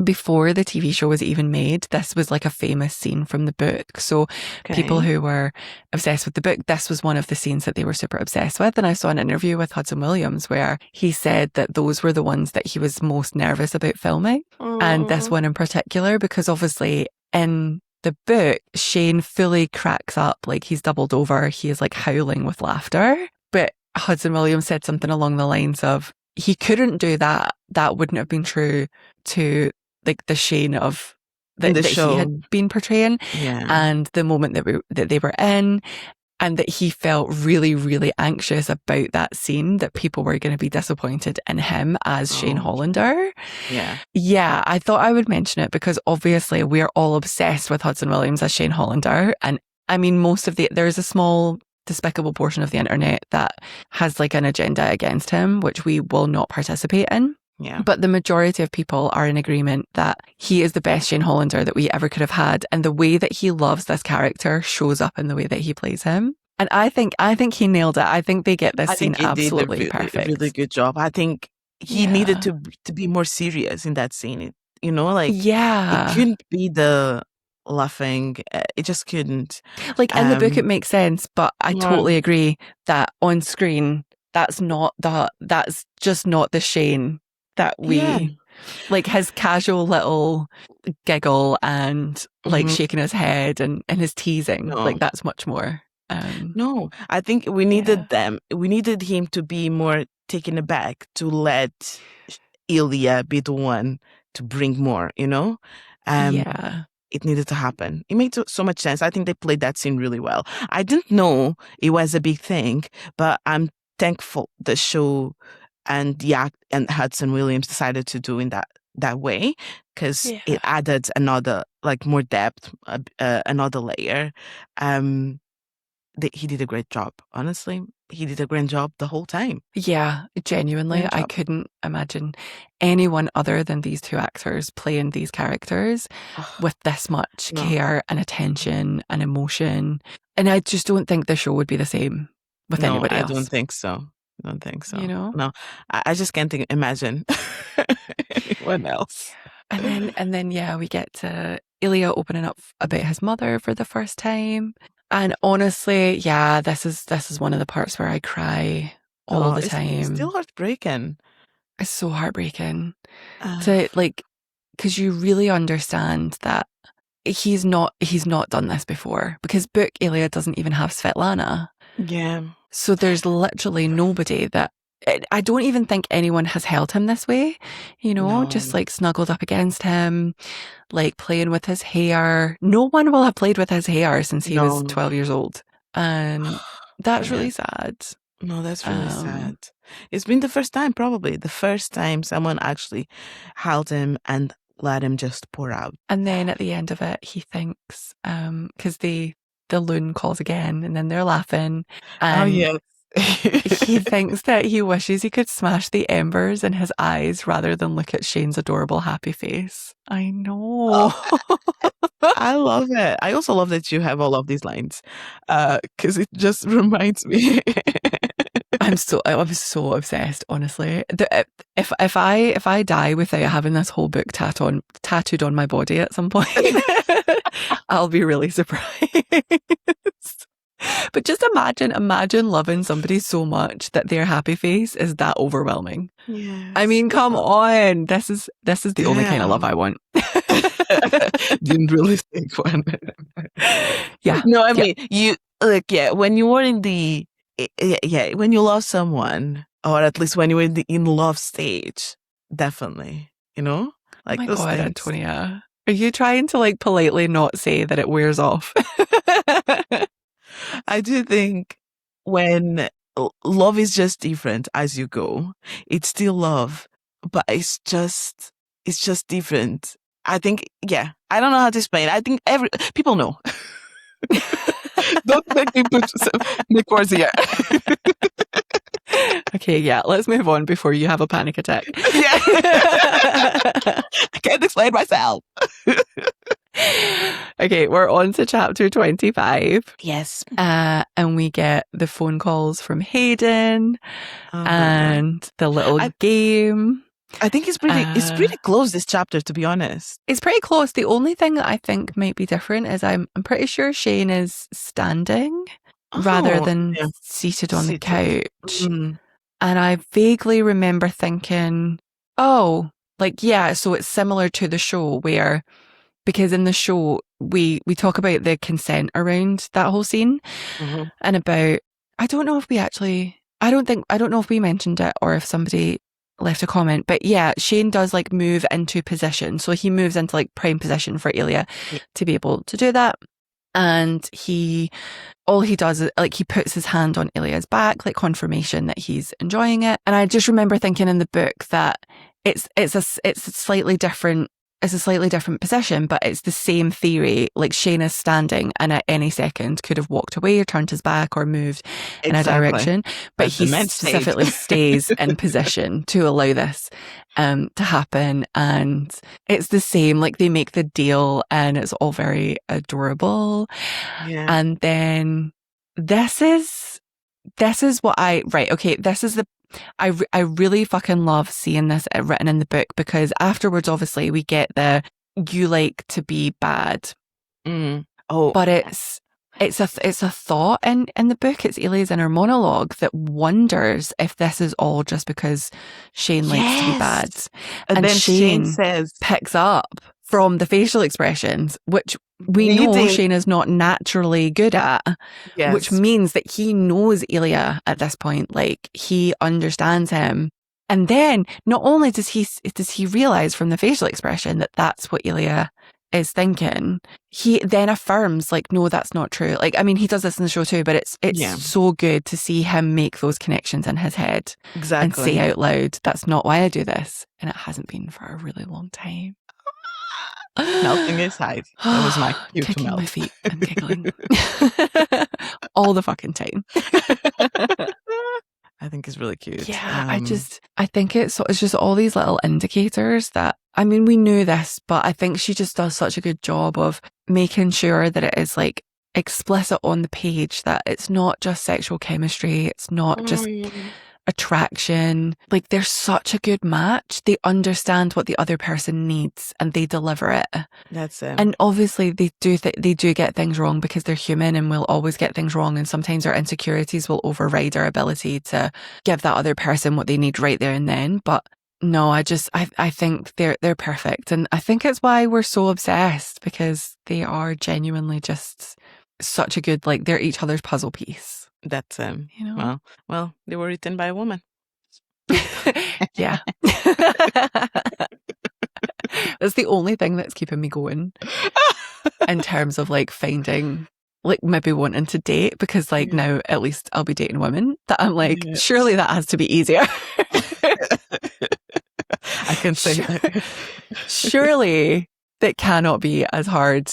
before the TV show was even made, this was a famous scene from the book. So people who were obsessed with the book, this was one of the scenes that they were super obsessed with. And I saw an interview with Hudson Williams where he said that those were the ones that he was most nervous about filming. And this one in particular, because obviously in the book, Shane fully cracks up, like he's doubled over. He is like howling with laughter. But Hudson Williams said something along the lines of, he couldn't do that. That wouldn't have been true to like the Shane of that he had been portraying, and the moment that they were in, and that he felt really, really anxious about that scene, that people were going to be disappointed in him as Shane Hollander. Yeah, I thought I would mention it because obviously we're all obsessed with Hudson Williams as Shane Hollander, and I mean there's a small despicable portion of the internet that has like an agenda against him, which we will not participate in. Yeah. But the majority of people are in agreement that he is the best Shane Hollander that we ever could have had. And the way that he loves this character shows up in the way that he plays him. And I think he nailed it. I think they get this scene absolutely perfect. Really good job. I think he needed to be more serious in that scene. You know, like it couldn't be the laughing. It just couldn't. Like in the book, it makes sense, but I totally agree that on screen, that's just not the Shane that we like. His casual little giggle and like shaking his head and his teasing, like that's much more. No, I think we needed them. We needed him to be more taken aback, to let Ilya be the one to bring more, you know? It needed to happen. It made so much sense. I think they played that scene really well. I didn't know it was a big thing, but I'm thankful the show and the act and Hudson Williams decided to do in that way, because it added another, like, more depth, another layer. He did a great job. Honestly, he did a great job the whole time. Yeah, genuinely, I couldn't imagine anyone other than these two actors playing these characters with this much care and attention and emotion. And I just don't think the show would be the same with anybody else. I don't think so. You know? No, I just can't imagine anyone else. And then we get to Ilya opening up about his mother for the first time. And honestly, this is one of the parts where I cry all the time. It's still heartbreaking. It's so heartbreaking because you really understand that he's not done this before, because book Ilya doesn't even have Svetlana. Yeah. So there's literally nobody that, I don't even think anyone has held him this way, you know, just like snuggled up against him, like playing with his hair. No one will have played with his hair since he was 12 years old. And that's really sad. No, that's really sad. It's been the first time someone actually held him and let him just pour out. And then at the end of it, he thinks, because the loon calls again and then they're laughing. And he thinks that he wishes he could smash the embers in his eyes rather than look at Shane's adorable happy face. I know. I love it. I also love that you have all of these lines, because it just reminds me. I'm so obsessed, honestly. If I die without having this whole book tattooed on my body at some point, I'll be really surprised. But just imagine loving somebody so much that their happy face is that overwhelming. Yes. I mean, come on. This is the only kind of love I want. Didn't really think one. Yeah. No, I mean, you when you were in the when you love someone, or at least when you were in love stage, definitely, you know, like oh my those God, things. Antonia, are you trying to like politely not say that it wears off? I do think when love is just different as you go, it's still love, but it's just different. I think, I don't know how to explain. I think people know. Don't make me put Nick words here. Okay, let's move on before you have a panic attack. I can't explain myself. Okay, we're on to chapter 25. Yes. And we get the phone calls from Hayden and the little game. I think it's pretty close, this chapter, to be honest. It's pretty close. The only thing that I think might be different is I'm pretty sure Shane is standing rather than seated on the couch. Mm. And I vaguely remember thinking, so it's similar to the show because in the show, we talk about the consent around that whole scene and about, I don't know if we mentioned it or if somebody left a comment, but yeah, Shane does like move into position. So he moves into like prime position for Ilya to be able to do that. And all he does is like he puts his hand on Ilya's back, like confirmation that he's enjoying it. And I just remember thinking in the book that it's a slightly different position, but it's the same theory. Like Shane is standing and at any second could have walked away or turned his back or moved in a direction, but he specifically stays in position to allow this to happen. And it's the same, like they make the deal and it's all very adorable. Yeah. And then this is what I really fucking love seeing this written in the book, because afterwards, obviously, we get the "you like to be bad." But it's a thought in the book. It's Ilya's inner monologue that wonders if this is all just because Shane likes to be bad, and then Shane picks up from the facial expressions, which we know Shane is not naturally good at, which means that he knows Ilya at this point. Like, he understands him. And then not only does he realize from the facial expression that that's what Ilya is thinking, he then affirms, like, no, that's not true. Like, I mean, he does this in the show too, but it's so good to see him make those connections in his head and say out loud, that's not why I do this. And it hasn't been for a really long time. Melting his hide. That was my cue kicking to melt. My feet and giggling all the fucking time. I think it's really cute. Yeah, I think it's just all these little indicators that, I mean, we knew this, but I think she just does such a good job of making sure that it is like explicit on the page, that it's not just sexual chemistry, it's not just attraction. Like, they're such a good match. They understand what the other person needs and they deliver it. That's it. And obviously they do get things wrong, because they're human and we'll always get things wrong, and sometimes our insecurities will override our ability to give that other person what they need right there and then. But no, I think they're perfect, and I think it's why we're so obsessed, because they are genuinely just such a good, like, they're each other's puzzle piece. That's well, they were written by a woman. Yeah. That's the only thing that's keeping me going in terms of like finding, like, maybe wanting to date, because like now at least I'll be dating women that I'm like, surely that has to be easier. I can say that. Surely that cannot be as hard.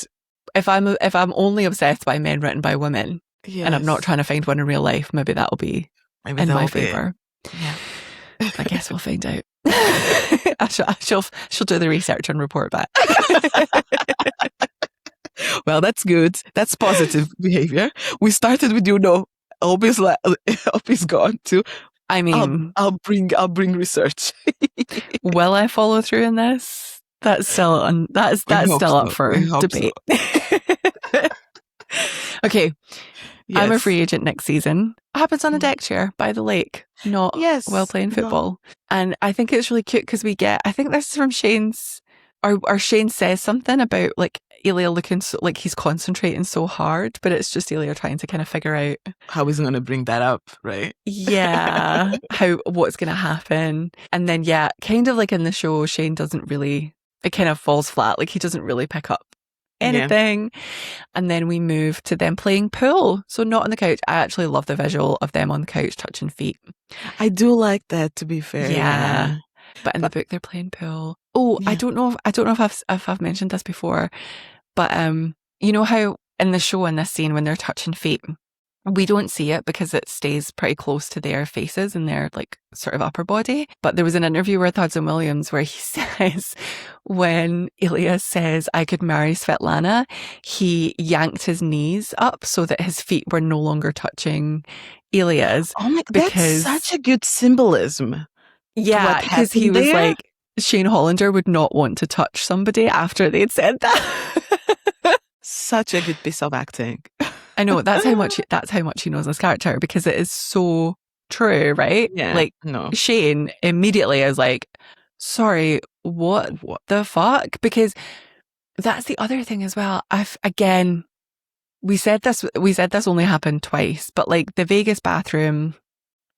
If I'm only obsessed by men written by women, and I'm not trying to find one in real life, maybe that'll be in my favour. Yeah. I guess we'll find out. She'll do the research and report back. Well, that's good. That's positive behavior. We started with, obviously gone to. I mean, I'll bring research. Will I follow through in this? That's still up for debate. So. Okay. Yes. I'm a free agent next season. Happens on a deck chair by the lake, not while playing football. No. And I think it's really cute because I think this is from Shane's, or Shane says something about like Ilya looking so, like he's concentrating so hard, but it's just Ilya trying to kind of figure out how he's going to bring that up, right? Yeah, what's going to happen. And then, kind of like in the show, Shane doesn't really, it kind of falls flat. Like he doesn't really pick up anything. And then we move to them playing pool, so not on the couch. I actually love the visual of them on the couch touching feet. I do like that, to be fair. But in the book they're playing pool. I don't know if I've mentioned this before, but you know how in the show, in this scene when they're touching feet, we don't see it because it stays pretty close to their faces and their like sort of upper body. But there was an interview with Hudson Williams where he says when Ilya says, I could marry Svetlana, he yanked his knees up so that his feet were no longer touching Ilya's. Oh my God, that's such a good symbolism. Yeah, because he was like, Shane Hollander would not want to touch somebody after they'd said that. Such a good piece of acting. I know, that's how much he knows this character, because it is so true, right? Yeah. Like, Shane immediately is like, sorry, what the fuck? Because that's the other thing as well. Again, we said this only happened twice, but like the Vegas bathroom,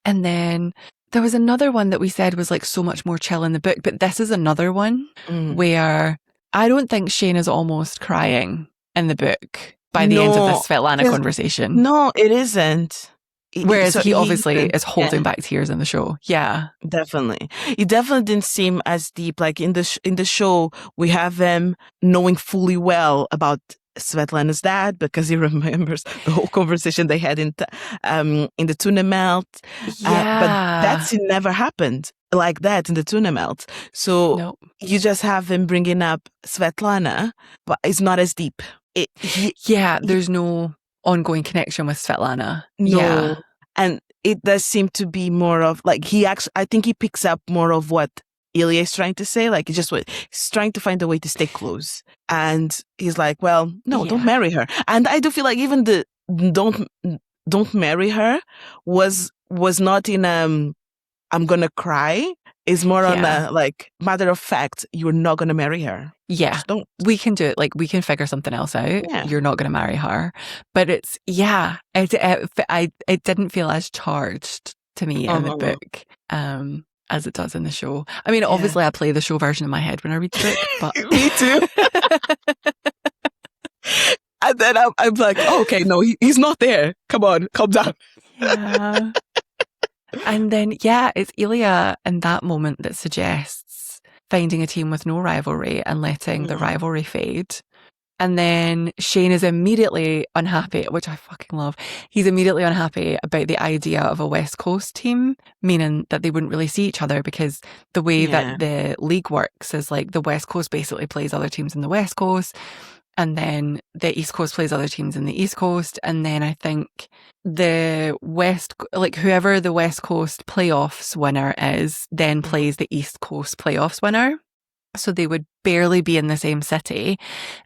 and then there was another one that we said was like so much more chill in the book, but this is another one where I don't think Shane is almost crying in the book by the end of this Svetlana conversation. No, it isn't. Whereas he obviously is holding back tears in the show. Yeah. Definitely. It definitely didn't seem as deep. Like in the show, we have them knowing fully well about Svetlana's dad because he remembers the whole conversation they had in the tuna melt. Yeah. But that's never happened like that in the tuna melt. So you just have him bringing up Svetlana, but it's not as deep. There's no ongoing connection with Svetlana. No. Yeah. And it does seem to be more of like I think he picks up more of what Ilya is trying to say. Like he's trying to find a way to stay close. And he's like, well, no, don't marry her. And I do feel like even the don't marry her was not in I'm gonna cry. Is more on a like matter of fact, you're not gonna marry her. Yeah. Just don't. We can do it. Like we can figure something else out. Yeah. You're not gonna marry her. But it's it didn't feel as charged to me in the book as it does in the show. I mean, obviously I play the show version in my head when I read the book, but me too. And then I'm like, oh, okay, no, he's not there. Come on, calm down. Yeah. And then, it's Ilya in that moment that suggests finding a team with no rivalry and letting the rivalry fade. And then Shane is immediately unhappy, which I fucking love. He's immediately unhappy about the idea of a West Coast team, meaning that they wouldn't really see each other because the way that the league works is like the West Coast basically plays other teams in the West Coast. And then the East Coast plays other teams in the East Coast. And then I think the whoever the West Coast playoffs winner is, then plays the East Coast playoffs winner. So they would barely be in the same city.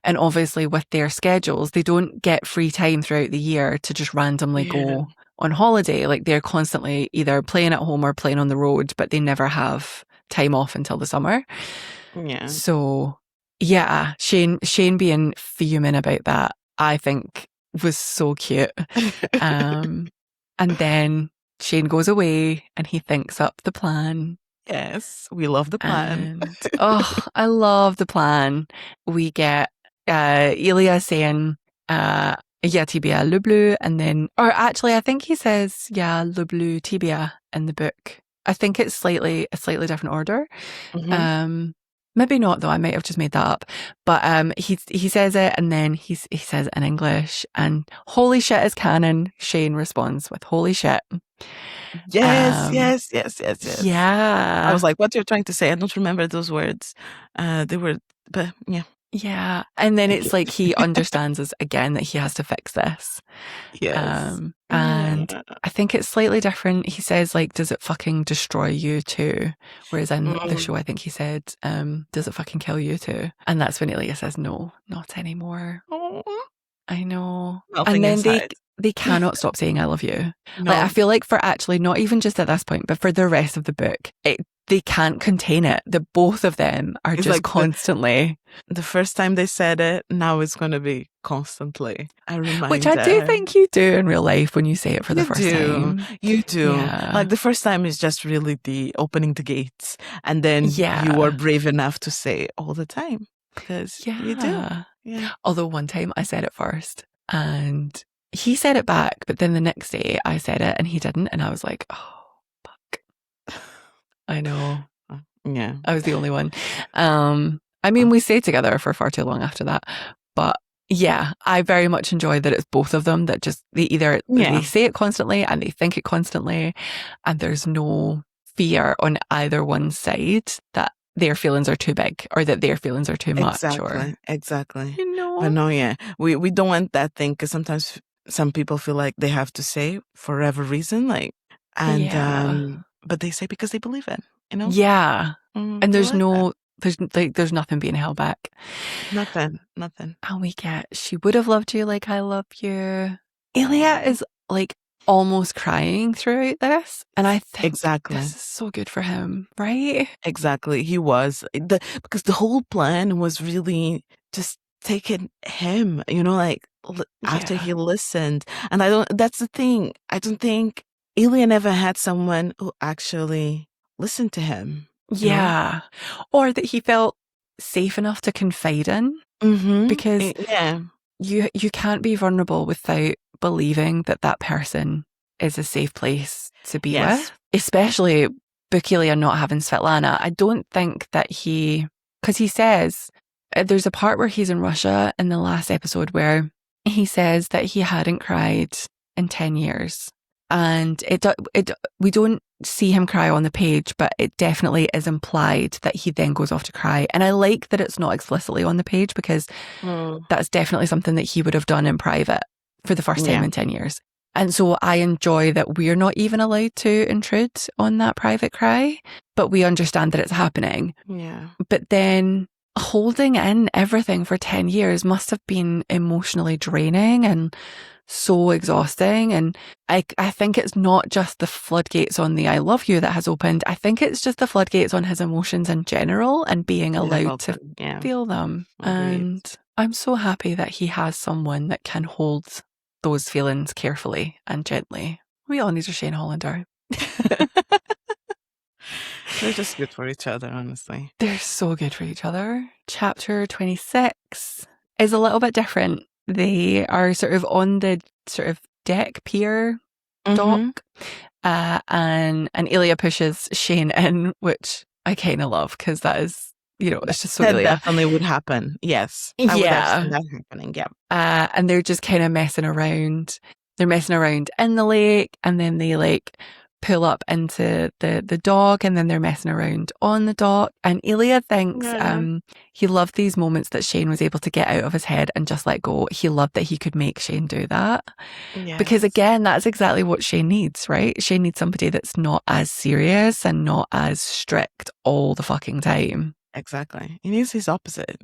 And obviously with their schedules, they don't get free time throughout the year to just randomly go on holiday. Like they're constantly either playing at home or playing on the road, but they never have time off until the summer. Yeah. So Shane being fuming about that, I think was so cute. And then Shane goes away and he thinks up the plan. Yes, we love the plan. And, I love the plan. We get Ilya saying, tibia le bleu, and then, or actually I think he says, le bleu tibia in the book. I think it's a slightly different order. Mm-hmm. Maybe not though. I might have just made that up. But he says it, and then he says it in English. And holy shit is canon. Shane responds with holy shit. Yes. Yeah. I was like, what you're trying to say? I don't remember those words. They were, but yeah. Yeah. And then it's like he understands us again that he has to fix this. Yes. And I think it's slightly different. He says, like, does it fucking destroy you too? Whereas in the show, I think he said, does it fucking kill you too? And that's when Ilya says, no, not anymore. Aww. I know. Nothing and then inside. they cannot stop saying I love you. No. Like, I feel like for actually, not even just at this point, but for the rest of the book, they can't contain it. The both of them are just like constantly. The first time they said it, now it's going to be constantly. I remind Which I do think you do in real life when you say it for the first time. You do. Yeah. Like the first time is just really the opening the gates. And then you are brave enough to say it all the time. Because you do. Yeah. Although one time I said it first and he said it back, but then the next day I said it and he didn't. And I was like, oh, fuck. I know. Yeah. I was the only one. I mean, we stayed together for far too long after that. But yeah, I very much enjoy that it's both of them that just, they say it constantly and they think it constantly. And there's no fear on either one side that their feelings are too big or that their feelings are too much. Exactly. You know? I know, we don't want that thing because sometimes some people feel like they have to say for whatever reason, like, and but they say because they believe it, you know? Yeah. And there's there's nothing being held back. Nothing. And we get, she would have loved you like I love you. Ilya is like almost crying throughout this. And I think this is so good for him, right? Exactly. He was. Because the whole plan was really just taken him, after he listened. And that's the thing. I don't think Ilya never had someone who actually listened to him. Yeah. Or that he felt safe enough to confide in. Because you can't be vulnerable without believing that person is a safe place to be with. Especially Ilya not having Svetlana. I don't think that because he says, there's a part where he's in Russia in the last episode where he says that he hadn't cried in 10 years. And we don't see him cry on the page, but it definitely is implied that he then goes off to cry. And I like that it's not explicitly on the page, because that's definitely something that he would have done in private for the first time in 10 years. And so I enjoy that we're not even allowed to intrude on that private cry, but we understand that it's happening. Yeah. But then holding in everything for 10 years must have been emotionally draining and so exhausting. And I think it's not just the floodgates on the I love you that has opened. I think it's just the floodgates on his emotions in general and being allowed to feel them. Agreed. And I'm so happy that he has someone that can hold those feelings carefully and gently. We all need a Shane Hollander. They're just good for each other, honestly. They're so good for each other. Chapter 26 is a little bit different. They are sort of on the sort of deck pier dock, and Ilya pushes Shane in, which I kind of love, because that is, it's just so that Ilya. Definitely would happen. Yes, I would have seen that happening. Yeah, and they're just kind of messing around. They're messing around in the lake, and then they pull up into the dock, and then they're messing around on the dock. And Ilya thinks he loved these moments that Shane was able to get out of his head and just let go. He loved that he could make Shane do that. Yes. Because again, that's exactly what Shane needs, right? Shane needs somebody that's not as serious and not as strict all the fucking time. Exactly. He needs his opposite.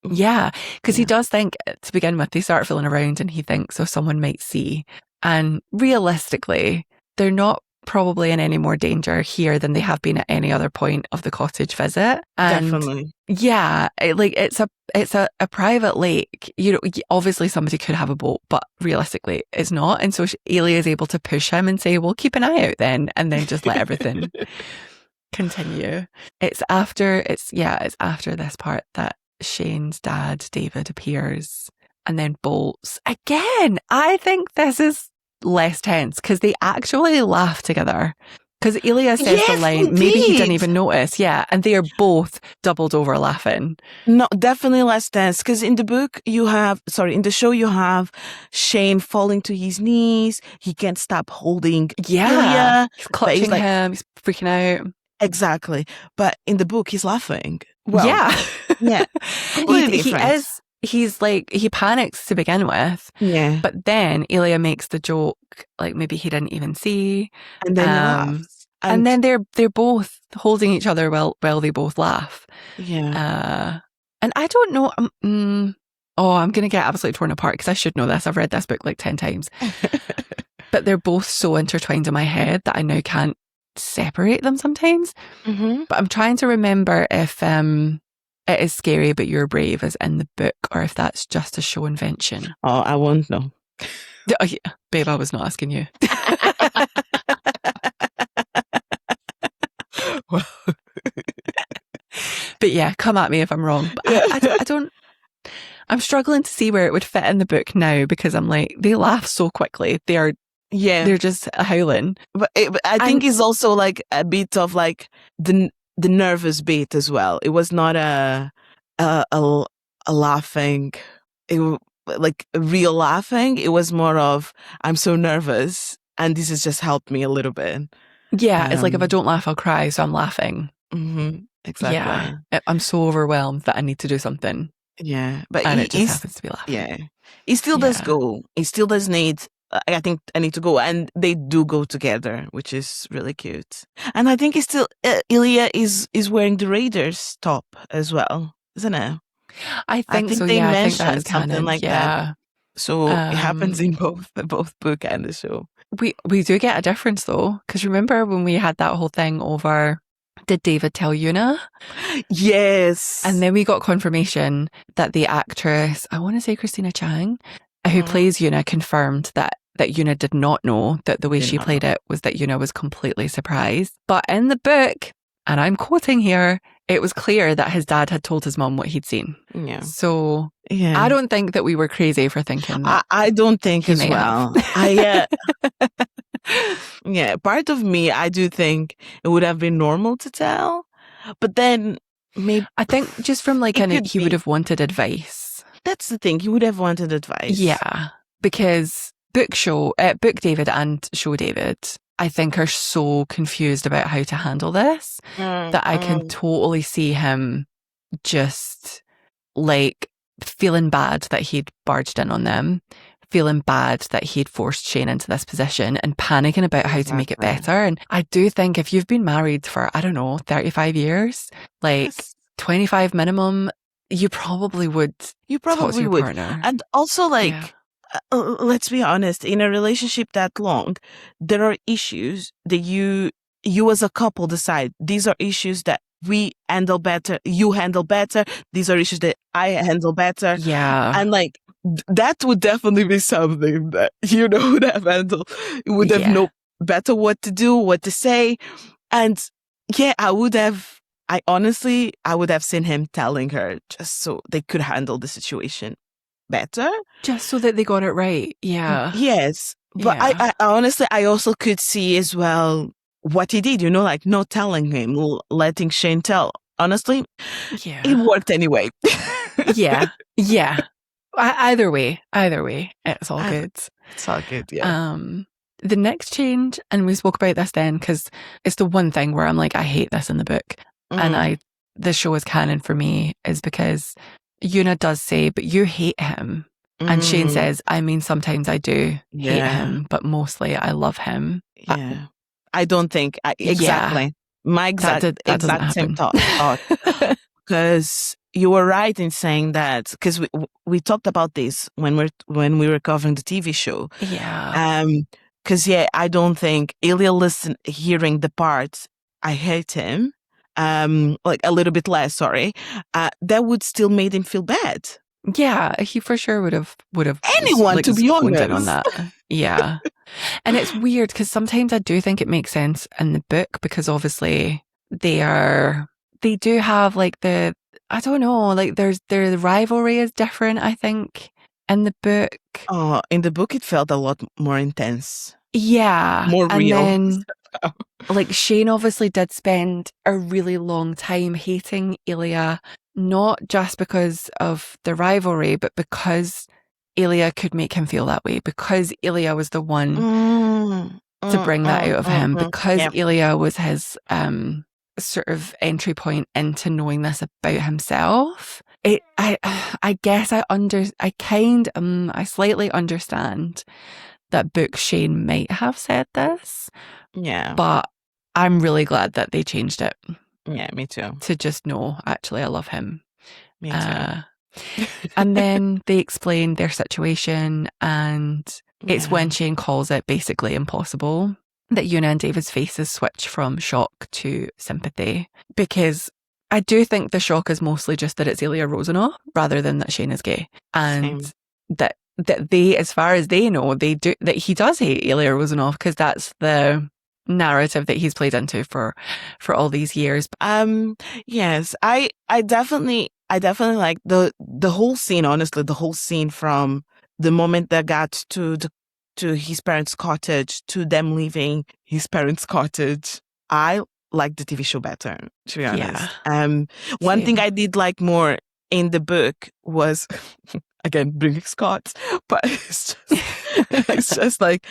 Yeah, because he does think, to begin with, they start fooling around and he thinks, someone might see. And realistically, they're not probably in any more danger here than they have been at any other point of the cottage visit. And definitely. Yeah, it's a private lake. Obviously somebody could have a boat, but realistically it's not. And so Ilya is able to push him and say, well, keep an eye out then, and then just let everything continue. It's after this part that Shane's dad, David, appears and then bolts. Again, I think this is less tense because they actually laugh together. Because Ilya says the line, indeed. Maybe he didn't even notice. Yeah. And they are both doubled over laughing. No, definitely less tense. Because in the show, you have Shane falling to his knees. He can't stop holding Ilya. He's clutching him. He's freaking out. Exactly. But in the book, he's laughing. Well, yeah. He panics to begin with. Yeah. But then Ilya makes the joke, maybe he didn't even see. And then he laughs. And then they're both holding each other while they both laugh. Yeah. And I don't know. I'm going to get absolutely torn apart because I should know this. I've read this book 10 times. But they're both so intertwined in my head that I now can't separate them sometimes. Mm-hmm. But I'm trying to remember if It Is Scary But You're Brave is in the book, or if that's just a show invention. Oh, I won't know. Oh, yeah. Babe, I was not asking you. But yeah, come at me if I'm wrong. But I don't. I'm struggling to see where it would fit in the book now because I'm like, they laugh so quickly. They're just howling. But I think it's also a bit of the nervous bit as well. It was not a laughing, a real laughing. It was more of, I'm so nervous and this has just helped me a little bit. Yeah, it's if I don't laugh, I'll cry, so I'm laughing. Mm-hmm, exactly. Yeah, I'm so overwhelmed that I need to do something. Yeah, but it just happens to be laughing. Yeah, he still does go. He still does need. I think I need to go, and they do go together, which is really cute. And I think Ilya is wearing the Raiders top as well, isn't it? I think so. They mentioned mentioned something like that. So it happens in both book and the show. We do get a difference though, because remember when we had that whole thing over did David tell Yuna? Yes. And then we got confirmation that the actress, I want to say Christina Chang, who plays Yuna, confirmed that Yuna did not know, that the way she played it was that Yuna was completely surprised. But in the book, and I'm quoting here, it was clear that his dad had told his mom what he'd seen. Yeah. So I don't think that we were crazy for thinking that. I don't think as well. Yeah, part of me, I do think it would have been normal to tell. But then maybe I think just from like he would have wanted advice. That's the thing. He would have wanted advice. Yeah. Because Book David and Show David, I think, are so confused about how to handle this that I can totally see him just like feeling bad that he'd barged in on them, feeling bad that he'd forced Shane into this position and panicking about how to make it better. And I do think if you've been married for, I don't know, 35 years, like 25 minimum, you probably would talk to your partner. And also let's be honest, in a relationship that long, there are issues that you as a couple decide, these are issues that we handle better, you handle better, these are issues that I handle better. Yeah. And like, that would definitely be something that would have handled. You would have known better what to do, what to say. And I would have seen him telling her just so they could handle the situation better. Just so that they got it right. Yeah. Yes. But I honestly, I also could see as well what he did, like not telling him, letting Shane tell. Honestly, it worked anyway. Yeah. Either way, it's all good. It's all good, yeah. The next change, and we spoke about this then, because it's the one thing where I'm like, I hate this in the book. And the show is canon for me, is because Yuna does say, but you hate him. And Shane says, I mean, sometimes I do hate him, but mostly I love him. Yeah. I don't think, exactly. My exact same thought. Because you were right in saying that, because we talked about this when we were covering the TV show. Yeah. Because I don't think Ilya hearing the part, I hate him, like a little bit less, sorry, that would still made him feel bad. Yeah, he for sure would have anyone like, to be honest on that. Yeah. And it's weird because sometimes I do think it makes sense in the book, because obviously they do have like the rivalry is different, I think, in the book. Oh, in the book it felt a lot more intense. Yeah. More real. And then, like, Shane obviously did spend a really long time hating Ilya, not just because of the rivalry, but because Ilya could make him feel that way, because Ilya was the one to bring that out of him, because Ilya was his sort of entry point into knowing this about himself. I guess I slightly understand that book Shane might have said this. Yeah. But I'm really glad that they changed it. Yeah, me too. To just know, actually, I love him. Me too. And then they explain their situation, and it's when Shane calls it basically impossible that Yuna and David's faces switch from shock to sympathy. Because I do think the shock is mostly just that it's Ilya Rozanov rather than that Shane is gay. And that they, as far as they know, that he does hate Ilya Rozanov, because that's the narrative that he's played into for all these years. Yes, I definitely like the whole scene. Honestly, the whole scene from the moment they got to his parents' cottage to them leaving his parents' cottage. I like the TV show better, to be honest. One thing I did like more in the book was, again, bringing Scott, but it's just like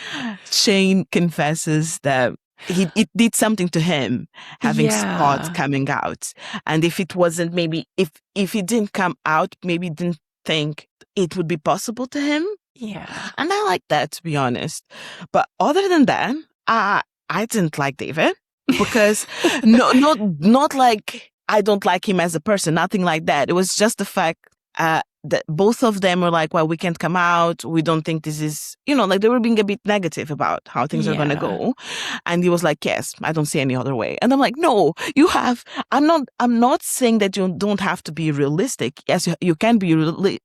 Shane confesses that it did something to him having Scott coming out. And if it wasn't, maybe if it didn't come out, maybe didn't think it would be possible to him. Yeah. And I like that, to be honest. But other than that, I didn't like David, because not like I don't like him as a person, nothing like that. It was just the fact that both of them were like, well, we can't come out. We don't think this is, like they were being a bit negative about how things are going to go. And he was like, yes, I don't see any other way. And I'm like, no, you have, I'm not saying that you don't have to be realistic. Yes, you can be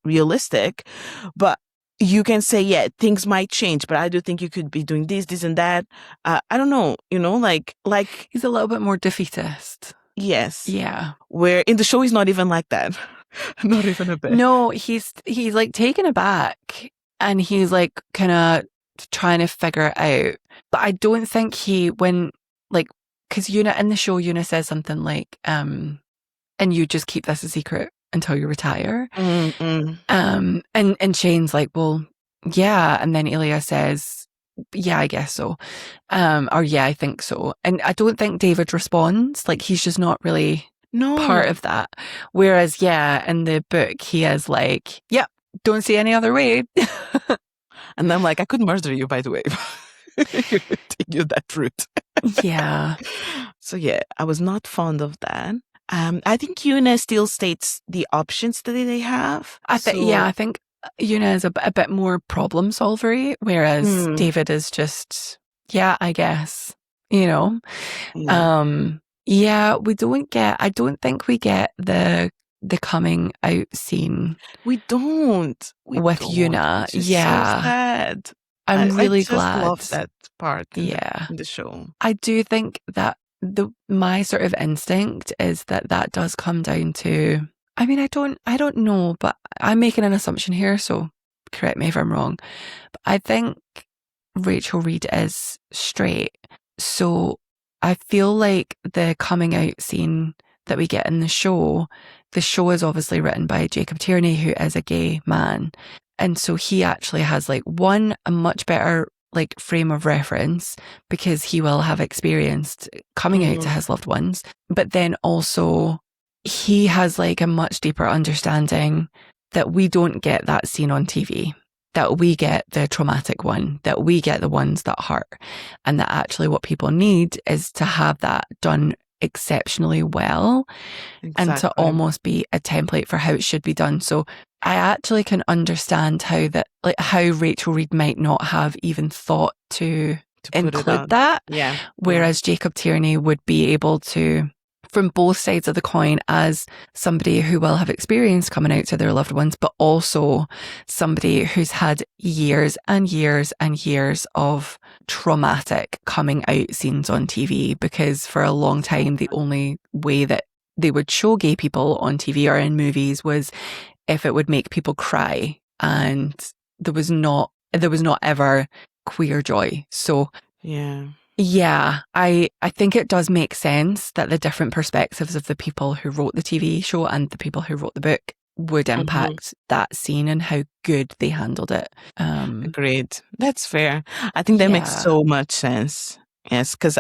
realistic, but you can say, yeah, things might change, but I do think you could be doing this and that. I don't know, like he's a little bit more defeatist. Yes. Yeah. Where in the show he's not even like that. Not even a bit. No, he's like taken aback and he's like kind of trying to figure it out. But I don't think because Una in the show, Una says something like, and you just keep this a secret until you retire. Mm-mm. And Shane's like, well, yeah. And then Ilya says, yeah, I guess so. Or yeah, I think so. And I don't think David responds. Like he's just not really part of that. Whereas, in the book, he is like, yep, don't see any other way. And I'm like, I could murder you, by the way. You that route. Yeah. So I was not fond of that. I think Una still states the options that they have. I think Una is a bit more problem solvery, whereas David is just, I guess, Yeah. I don't think we get the coming out scene. We don't. With Una. So sad. I'm really glad. I love that part in the show. I do think that my sort of instinct is that does come down to, I mean, I don't know, but I'm making an assumption here, so correct me if I'm wrong. But I think Rachel Reid is straight. So I feel like the coming out scene that we get in the show is obviously written by Jacob Tierney, who is a gay man. And so he actually has a much better frame of reference because he will have experienced coming out to his loved ones. But then also he has a much deeper understanding that we don't get that scene on TV, that we get the traumatic one, that we get the ones that hurt, and that actually what people need is to have that done exceptionally well. Exactly. And to almost be a template for how it should be done. So I actually can understand how Rachel Reid might not have even thought to include that. Yeah. Whereas Jacob Tierney would be able to, from both sides of the coin, as somebody who will have experience coming out to their loved ones, but also somebody who's had years and years and years of traumatic coming out scenes on TV, because for a long time, the only way that they would show gay people on TV or in movies was if it would make people cry, and there was not ever queer joy. So I think it does make sense that the different perspectives of the people who wrote the TV show and the people who wrote the book would impact that scene and how good they handled it. Agreed. That's fair. I think that makes so much sense. Yes, because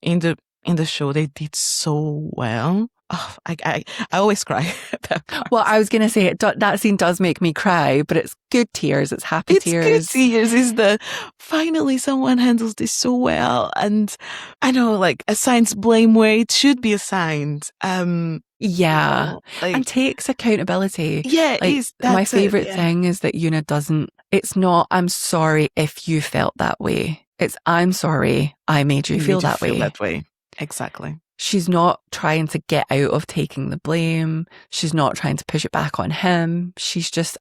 in the show they did so well. Oh, I always cry at that part. Well, I was going to say that scene does make me cry, but it's good tears. It's happy tears. It's good tears. It's finally someone handles this so well. And I know, assigns blame where it should be assigned. And takes accountability. Yeah, my favorite thing is that Una doesn't, it's not, I'm sorry if you felt that way. It's, I'm sorry I made you feel that way. Exactly. She's not trying to get out of taking the blame. She's not trying to push it back on him. She's just,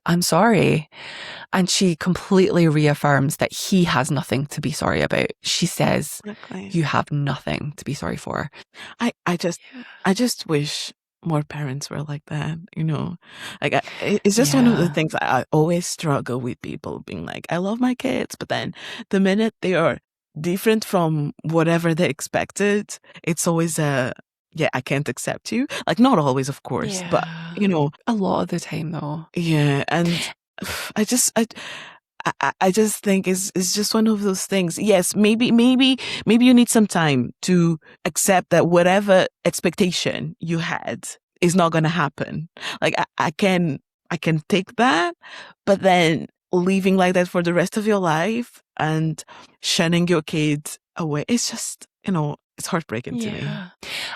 I'm sorry. And she completely reaffirms that he has nothing to be sorry about. She says, you have nothing to be sorry for. I just wish more parents were like that, it's just one of the things I always struggle with, people being like, I love my kids, but then the minute they are different from whatever they expected, it's always I can't accept you. Not always, of course, but a lot of the time though. Yeah, and I just think it's just one of those things. Yes, maybe you need some time to accept that whatever expectation you had is not going to happen. I can take that, but then living like that for the rest of your life and shunning your kids away, it's just, it's heartbreaking to me.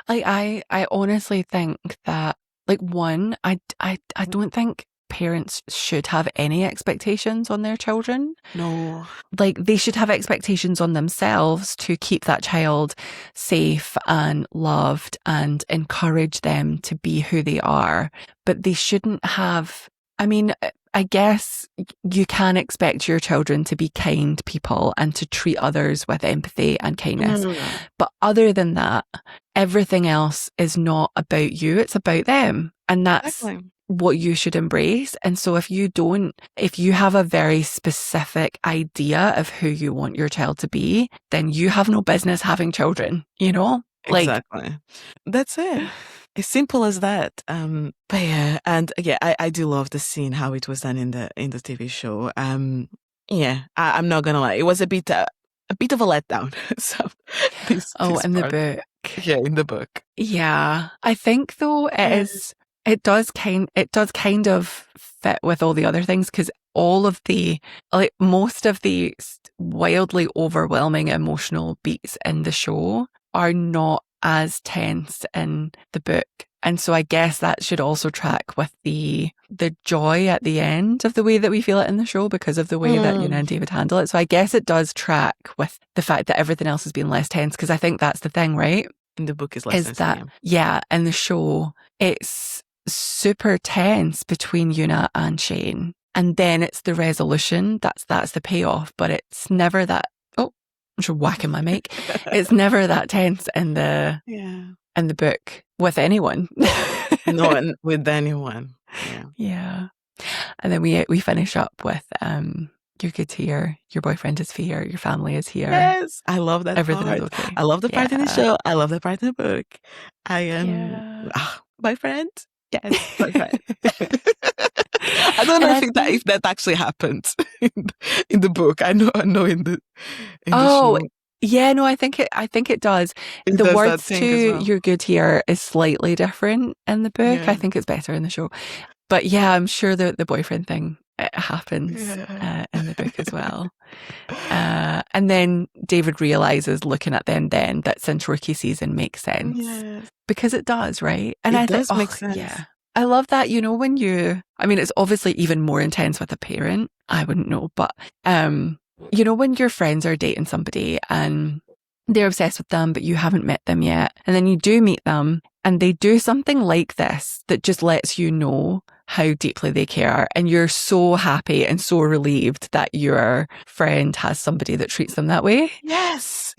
I honestly think that, I don't think parents should have any expectations on their children. No. Like, they should have expectations on themselves to keep that child safe and loved and encourage them to be who they are. But they shouldn't have, I mean, I guess you can expect your children to be kind people and to treat others with empathy and kindness. But other than that, everything else is not about you. It's about them. And that's what you should embrace. And so if you have a very specific idea of who you want your child to be, then you have no business having children, you know? Exactly. That's it. As simple as that. But yeah, and yeah, I do love the scene, how it was done in the TV show. Yeah, I'm not gonna lie, it was a bit of a letdown. So this in part. the book. Yeah, in the book. Yeah, I think though it does kind of fit with all the other things, because all of the, like, most of the wildly overwhelming emotional beats in the show are not as tense in the book. And so I guess that should also track with the joy at the end of the way that we feel it in the show, because of the way that Una and David handle it. So I guess it does track with the fact that everything else has been less tense, because I think that's the thing, right? In the book is less tense. In the show, it's super tense between Una and Shane. And then it's the resolution. That's the payoff. But it's never that, I'm sure whacking my mic. It's never that tense in the book with anyone. No, with anyone. Yeah. And then we finish up with you're good here, your boyfriend is here, your family is here. Yes, I love that Everything part. Is okay. I love the part in the show. I love the part in the book. I am boyfriend. Yes, boyfriend. I don't know if that actually happened in the book. I know in the show. Yeah, no, I think it does. The words to "you're good here" is slightly different in the book. I think it's better in the show. But yeah, I'm sure the boyfriend thing, it happens in the book as well. And then David realizes, looking at them then, that since rookie season makes sense. Because it does, right? And it does make sense. Yeah. I love that, when it's obviously even more intense with a parent. I wouldn't know, but, when your friends are dating somebody and they're obsessed with them, but you haven't met them yet, and then you do meet them and they do something like this that just lets you know how deeply they care, and you're so happy and so relieved that your friend has somebody that treats them that way. Yes.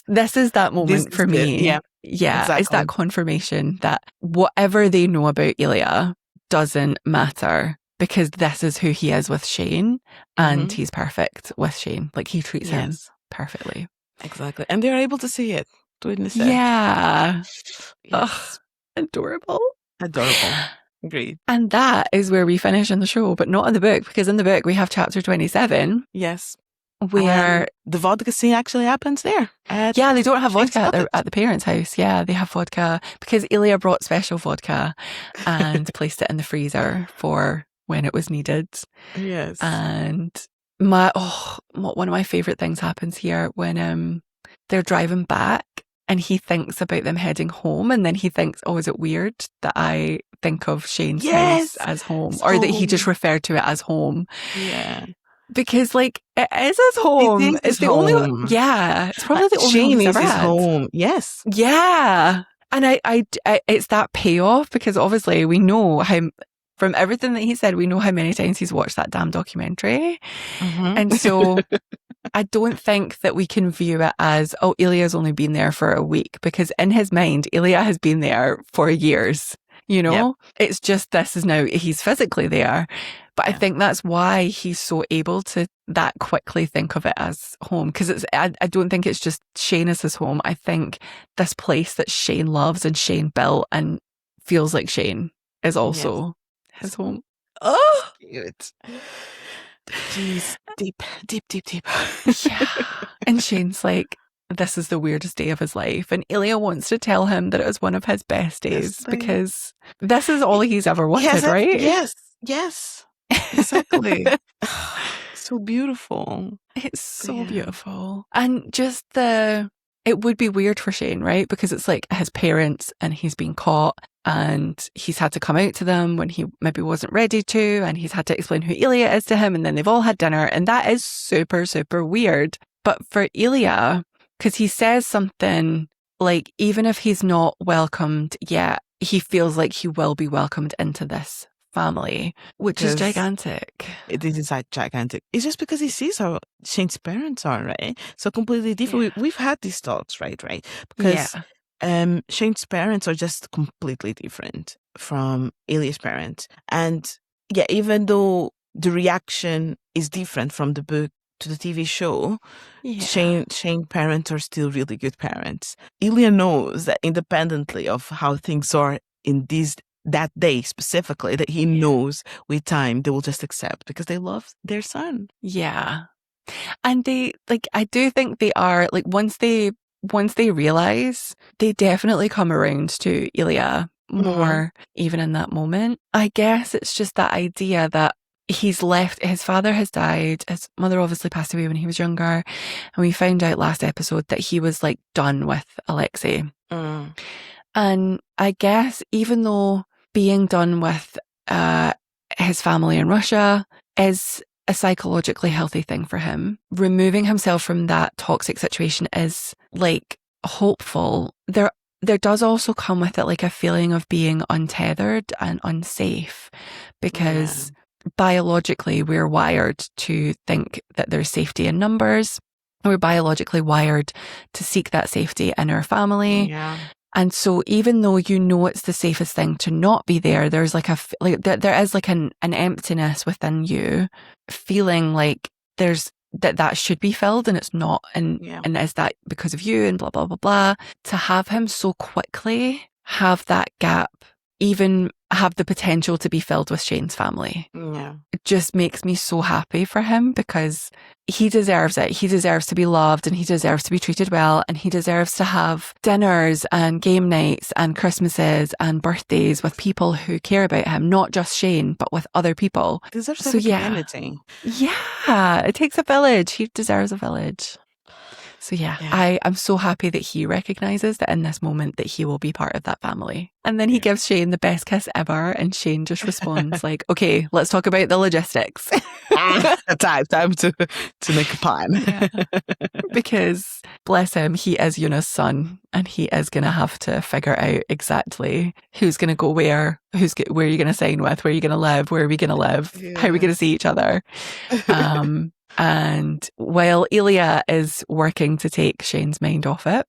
This is that moment for me. Yeah, exactly. It's that confirmation that whatever they know about Ilya doesn't matter, because this is who he is with Shane, and he's perfect with Shane. Like, he treats him perfectly. Exactly. And they're able to see it, to witness it. Yeah. Yes. Adorable. Agreed. And that is where we finish in the show, but not in the book, because in the book we have chapter 27. Yes. Where the vodka scene actually happens there. They don't have vodka at the parents' house. Yeah, they have vodka because Ilya brought special vodka and placed it in the freezer for when it was needed. Yes. And one of my favourite things happens here when they're driving back and he thinks about them heading home, and then he thinks, is it weird that I think of Shane's house as home, or that he just referred to it as home? Yeah. Because, like, it is his home. It's the only one. Yeah. It's probably the only Shane home is his home. Yes. Yeah. And I it's that payoff, because obviously we know from everything that he said, we know how many times he's watched that damn documentary. And so I don't think that we can view it as, Ilya's only been there for a week, because in his mind, Ilya has been there for years. It's just this is now he's physically there. But I think that's why he's so able to that quickly think of it as home. Because I don't think it's just Shane as his home. I think this place that Shane loves and Shane built and feels like Shane is also his home. Oh, cute. Jeez, deep. Yeah. And Shane's like, this is the weirdest day of his life. And Ilya wants to tell him that it was one of his best days, because this is all he's ever wanted, right? Yes. Exactly. So beautiful. It's so beautiful. And just it would be weird for Shane, right? Because it's like his parents and he's been caught and he's had to come out to them when he maybe wasn't ready to, and he's had to explain who Ilya is to him, and then they've all had dinner, and that is super, super weird. But for Ilya, because he says something like, even if he's not welcomed yet, he feels like he will be welcomed into this family, which is gigantic. It is gigantic. It's just because he sees how Shane's parents are, right? So completely different. Yeah. We've had these thoughts, right? Because Shane's parents are just completely different from Ilya's parents. And yeah, even though the reaction is different from the book to the TV show, Shane's parents are still really good parents. Ilya knows that independently of how things are in that day specifically, that he knows with time they will just accept because they love their son. Yeah. And they, like, I do think they are, like, once they realize, they definitely come around to Ilya more, even in that moment. I guess it's just that idea that he's left, his father has died, his mother obviously passed away when he was younger, and we found out last episode that he was like done with Alexei. And I guess even though being done with his family in Russia is a psychologically healthy thing for him, removing himself from that toxic situation is like hopeful. There does also come with it like a feeling of being untethered and unsafe, because biologically we're wired to think that there's safety in numbers. We're biologically wired to seek that safety in our family. Yeah. And so even though you know it's the safest thing to not be there, there's like there is like an emptiness within you, feeling like there's that should be filled and it's not, and is that because of you, and blah blah blah blah. To have him so quickly have that gap even have the potential to be filled with Shane's family. Yeah. It just makes me so happy for him, because he deserves it. He deserves to be loved, and he deserves to be treated well, and he deserves to have dinners and game nights and Christmases and birthdays with people who care about him, not just Shane, but with other people. He deserves to have a community. Yeah, it takes a village. He deserves a village. So I'm so happy that he recognises that in this moment that he will be part of that family. And then he gives Shane the best kiss ever, and Shane just responds like, okay, let's talk about the logistics. Time to make a plan. Because bless him, he is Yuna's son, and he is going to have to figure out exactly who's going to go where, where are you going to sign with, where are you going to live, where are we going to live, how are we going to see each other. And while Ilya is working to take Shane's mind off it,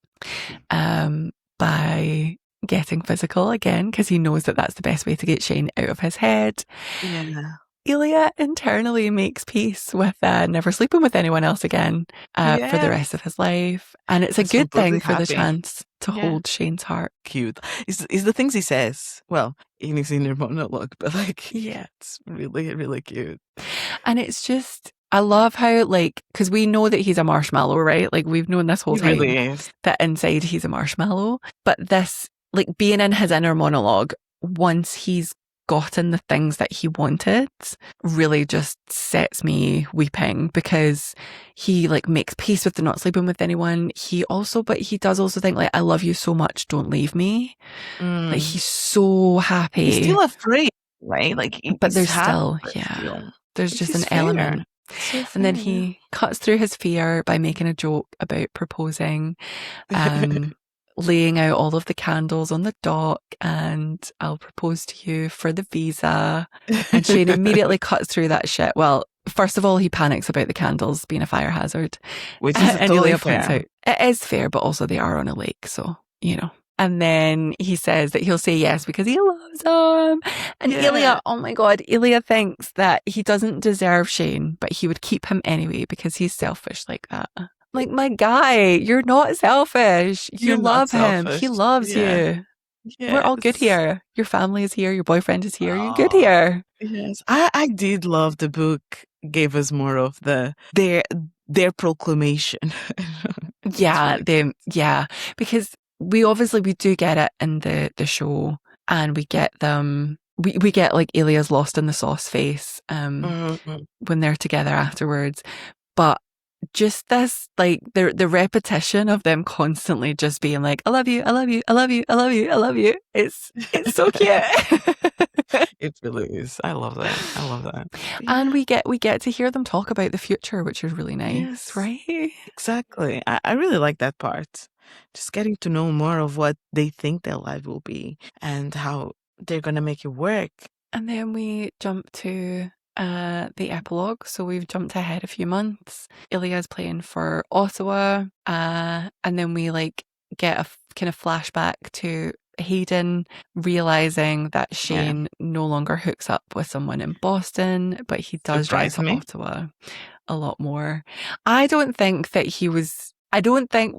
by getting physical again, because he knows that that's the best way to get Shane out of his head, Ilya internally makes peace with never sleeping with anyone else again for the rest of his life. And it's a good thing for the chance to hold Shane's heart. Cute. Is the things he says, well, in his inner monologue, but like, it's really, really cute. And it's just, I love how, like, because we know that he's a marshmallow, right? Like, we've known this whole time that inside he's a marshmallow. But this, like, being in his inner monologue, once he's gotten the things that he wanted, really just sets me weeping, because he, like, makes peace with the not sleeping with anyone. But he does also think, like, I love you so much, don't leave me. Like, he's so happy. He's still afraid, right? Like, but there's still, there's just an element. So and then he cuts through his fear by making a joke about proposing, laying out all of the candles on the dock, and I'll propose to you for the visa. And Shane immediately cuts through that shit. Well, first of all, he panics about the candles being a fire hazard, which is totally Ilya fair. Points out it is fair, but also they are on a lake, so you know. And then he says that he'll say yes because he loves him. And Ilya, oh my God, Ilya thinks that he doesn't deserve Shane, but he would keep him anyway because he's selfish like that. Like, my guy, you're not selfish. You love him. He loves you. Yes. We're all good here. Your family is here. Your boyfriend is here. You're good here. Yes. I did love the book gave us more of their proclamation. Because we do get it in the show, and we get them. We get like Ilya's lost in the sauce face when they're together afterwards. But just this, like, the repetition of them constantly just being like, I love you, I love you, I love you, I love you, I love you. It's so cute. It really is. I love that. I love that. And we get to hear them talk about the future, which is really nice, right? Exactly. I really like that part. Just getting to know more of what they think their life will be and how they're going to make it work. And then we jump to the epilogue. So we've jumped ahead a few months. Ilya's playing for Ottawa. And then we like get a kind of flashback to Hayden realizing that Shane no longer hooks up with someone in Boston, but he does drive to Ottawa a lot more. I don't think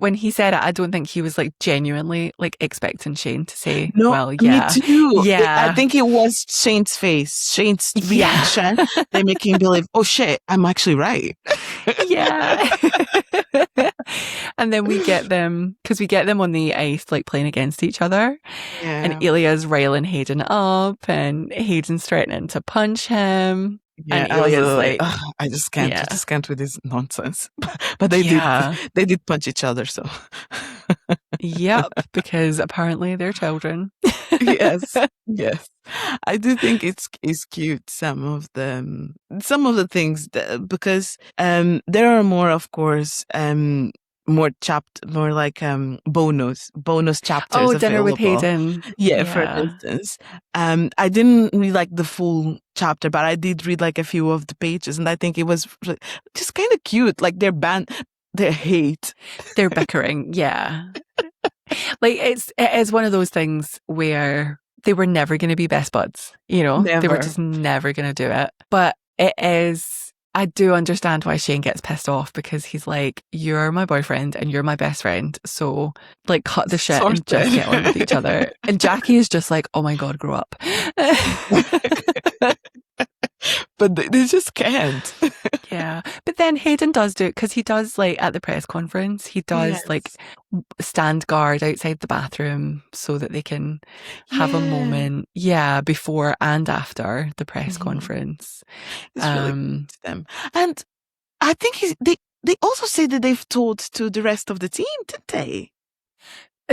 when he said it, I don't think he was like genuinely like expecting Shane to say, no, well, yeah. Me too. Yeah. I think it was Shane's face, Shane's reaction. They make him believe, oh shit, I'm actually right. Yeah. And then we get them on the ice, like playing against each other. Yeah. And Ilya's riling Hayden up and Hayden's threatening to punch him. Yeah, and Ilya's like, I just can't with this nonsense. But they did punch each other, so. Yep, because apparently they're children. Yes. I do think it's cute, some of the things because there are more, of course, more like bonus chapters. Oh, Dinner with Hayden. Yeah, for instance. I didn't read like the full chapter, but I did read like a few of the pages, and I think it was just kind of cute. Like their hate, they're bickering. Yeah, like it is one of those things where they were never going to be best buds. You know, They were just never going to do it. But it is. I do understand why Shane gets pissed off, because he's like, you're my boyfriend and you're my best friend, so like cut the shit and just get on with each other. And Jackie is just like, oh my God, grow up. But they just can't. Yeah. But then Hayden does do it, because he does, like, at the press conference, he does like stand guard outside the bathroom so that they can have a moment, before and after the press conference. It's really good to them. And I think they also say that they've told to the rest of the team, didn't they?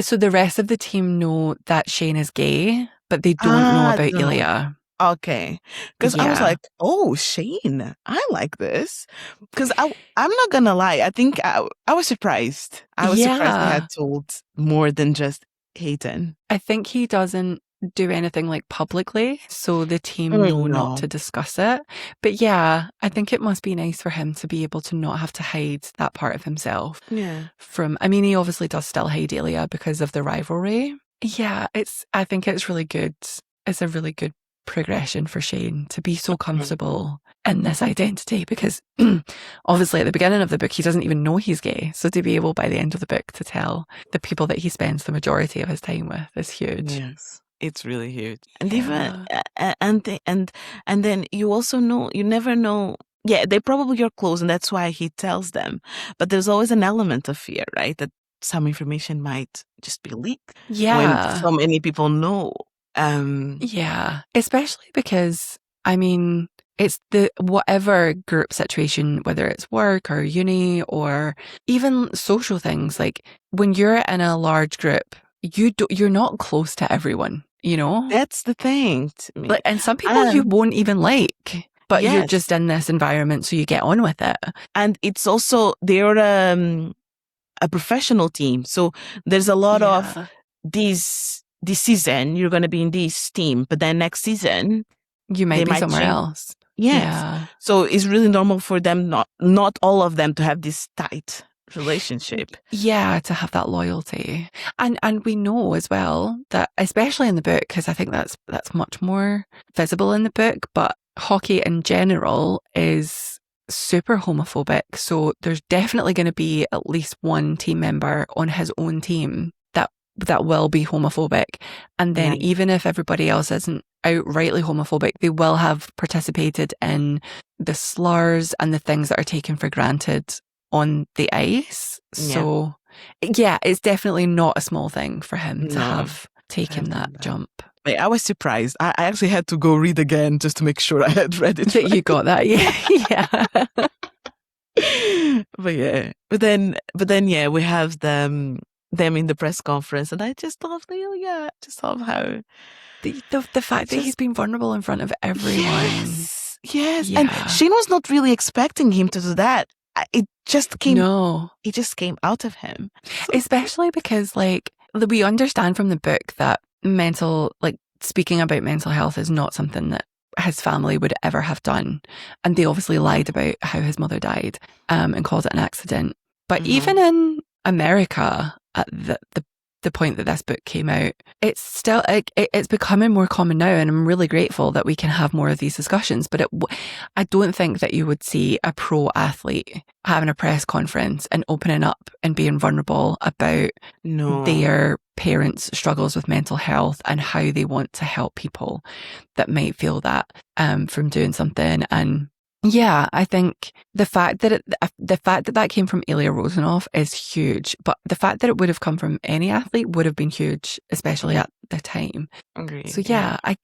So the rest of the team know that Shane is gay, but they don't know about Ilya. Okay, because I was like, oh, Shane, I like this. Because I'm not gonna lie, I think I was surprised. I was surprised they had told more than just Hayden. I think he doesn't do anything like publicly, so the team know not to discuss it. But yeah, I think it must be nice for him to be able to not have to hide that part of himself. Yeah. I mean, he obviously does still hide Ilya because of the rivalry. Yeah, I think it's really good. It's a really good progression for Shane to be so comfortable in this identity, because obviously at the beginning of the book he doesn't even know he's gay, so to be able by the end of the book to tell the people that he spends the majority of his time with is huge. Yes, it's really huge. And even and then you also know, you never know. Yeah, they probably are close, and that's why he tells them, but there's always an element of fear, right, that some information might just be leaked when so many people know. Especially because, I mean, it's the whatever group situation, whether it's work or uni or even social things, like when you're in a large group, you're not close to everyone, you know? That's the thing. Like, and some people you won't even like, but you're just in this environment, so you get on with it. And it's also, they're a professional team, so there's a lot of this season you're going to be in this team, but then next season you might be somewhere else. Yes. So it's really normal for them, not all of them, to have this tight relationship. Yeah, to have that loyalty. And we know as well that, especially in the book, because I think that's much more visible in the book, but hockey in general is super homophobic. So there's definitely going to be at least one team member on his own team that will be homophobic. And then even if everybody else isn't outrightly homophobic, they will have participated in the slurs and the things that are taken for granted on the ice. So it's definitely not a small thing for him to have taken that jump. I was surprised. I actually had to go read again just to make sure I had read it. That you got that, yeah. But then, yeah, we have them in the press conference, and I just love Ilya. Just love how the fact that he's been vulnerable in front of everyone. Yes. And Shane was not really expecting him to do that. It just came. No, it just came out of him. Especially because, like, we understand from the book that speaking about mental health is not something that his family would ever have done, and they obviously lied about how his mother died, and called it an accident. But even in America, at the point that this book came out, it's still it's becoming more common now, and I'm really grateful that we can have more of these discussions. But I don't think that you would see a pro athlete having a press conference and opening up and being vulnerable about their parents' struggles with mental health and how they want to help people that might feel that from doing something. And yeah, I think the fact that that came from Ilya Rozanov is huge, but the fact that it would have come from any athlete would have been huge, especially at the time. Agreed. So yeah, I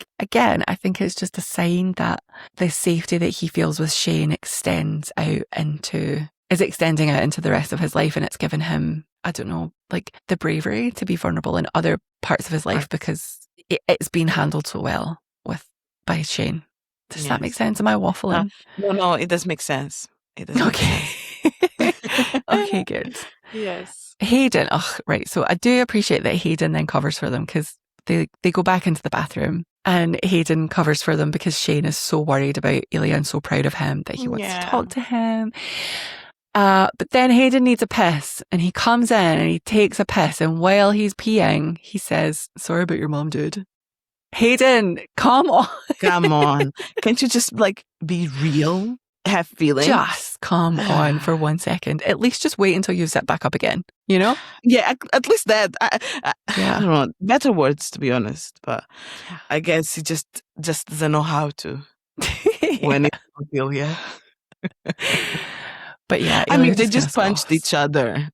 think it's just a sign that the safety that he feels with Shane is extending out into the rest of his life, and it's given him, I don't know, like the bravery to be vulnerable in other parts of his life because it's been handled so well by Shane. Does that make sense? Am I waffling? No, it does make sense. Okay. Okay, good. Yes. Hayden. Right. So I do appreciate that Hayden then covers for them because they go back into the bathroom and Hayden covers for them because Shane is so worried about Ilya and so proud of him that he wants to talk to him. But then Hayden needs a piss and he comes in and he takes a piss, and while he's peeing, he says, "Sorry about your mom, dude." Hayden, come on. Come on. Can't you just be real? Have feelings? Just come on for 1 second. At least just wait until you sit back up again, you know? Yeah, at least that. I don't know. Better words, to be honest. But I guess he just doesn't know how to when it's Ilya. But yeah, I mean, they just punched each other.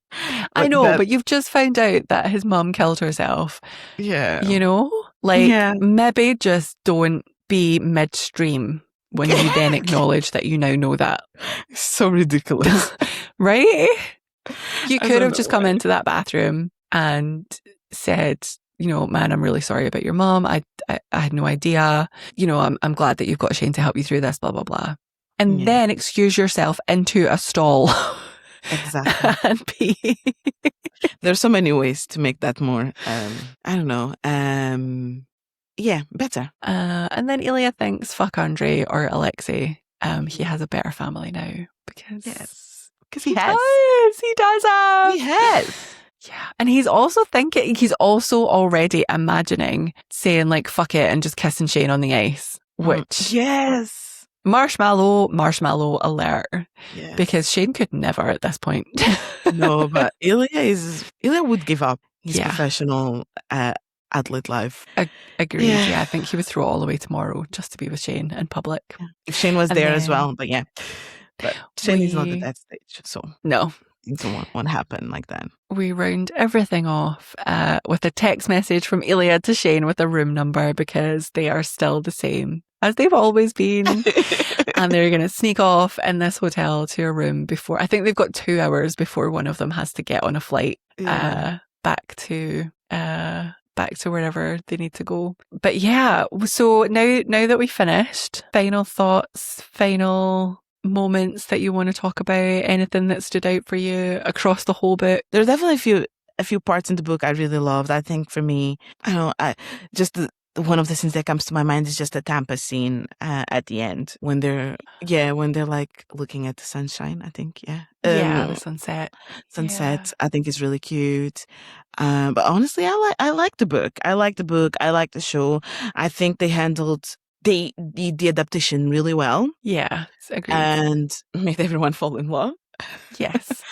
I know, but you've just found out that his mum killed herself. Yeah. You know? Maybe just don't be midstream when you then acknowledge that you now know that. So ridiculous. Right? You could have just come into that bathroom and said, you know, "Man, I'm really sorry about your mum. I had no idea. You know, I'm glad that you've got Shane to help you through this, blah, blah, blah." And then excuse yourself into a stall. Exactly. And pee. There's so many ways to make that more, I don't know, better. And then Ilya thinks, fuck Andre or Alexei. He has a better family now because he has. He does have. He has. Yeah. And he's also already imagining saying like, fuck it, and just kissing Shane on the ice, which... Yes. Marshmallow alert. Yes. Because Shane could never at this point. No, but Ilya would give up his professional athlete life. Agreed. Yeah, I think he would throw it all away tomorrow just to be with Shane in public. If Shane was there as well, but Shane is not at that stage, so no. It won't happen like that. We round everything off with a text message from Ilya to Shane with a room number because they are still the same as they've always been. And they're going to sneak off in this hotel to a room before, I think they've got 2 hours before one of them has to get on a flight back to wherever they need to go. But yeah, so now that we finished, final thoughts, final moments that you want to talk about, anything that stood out for you across the whole book? There are definitely a few parts in the book I really loved. I think for me, I don't know, one of the scenes that comes to my mind is just the Tampa scene at the end when they're like looking at the sunshine. I think the sunset. I think is really cute. But honestly, I like the book. I like the show. I think they handled the adaptation really well. Yeah, agreed. And made everyone fall in love. Yes.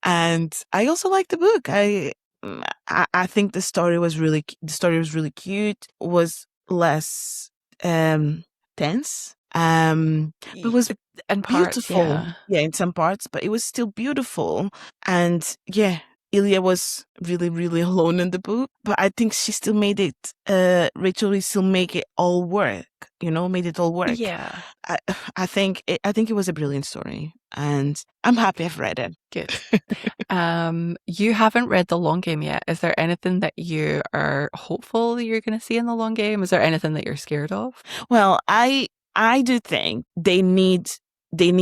And I also like the book. I think the story was really cute. Was less tense. It was in parts, beautiful. Yeah, in some parts, but it was still beautiful. And Ilya was really, really alone in the book, but I think she still made it. Rachel Reid still make it all work. Made it all work. Yeah. I think it was a brilliant story, and I'm happy I've read it. Good. You haven't read The Long Game yet. Is there anything that you are hopeful you're going to see in The Long Game? Is there anything that you're scared of? Well, I do think they need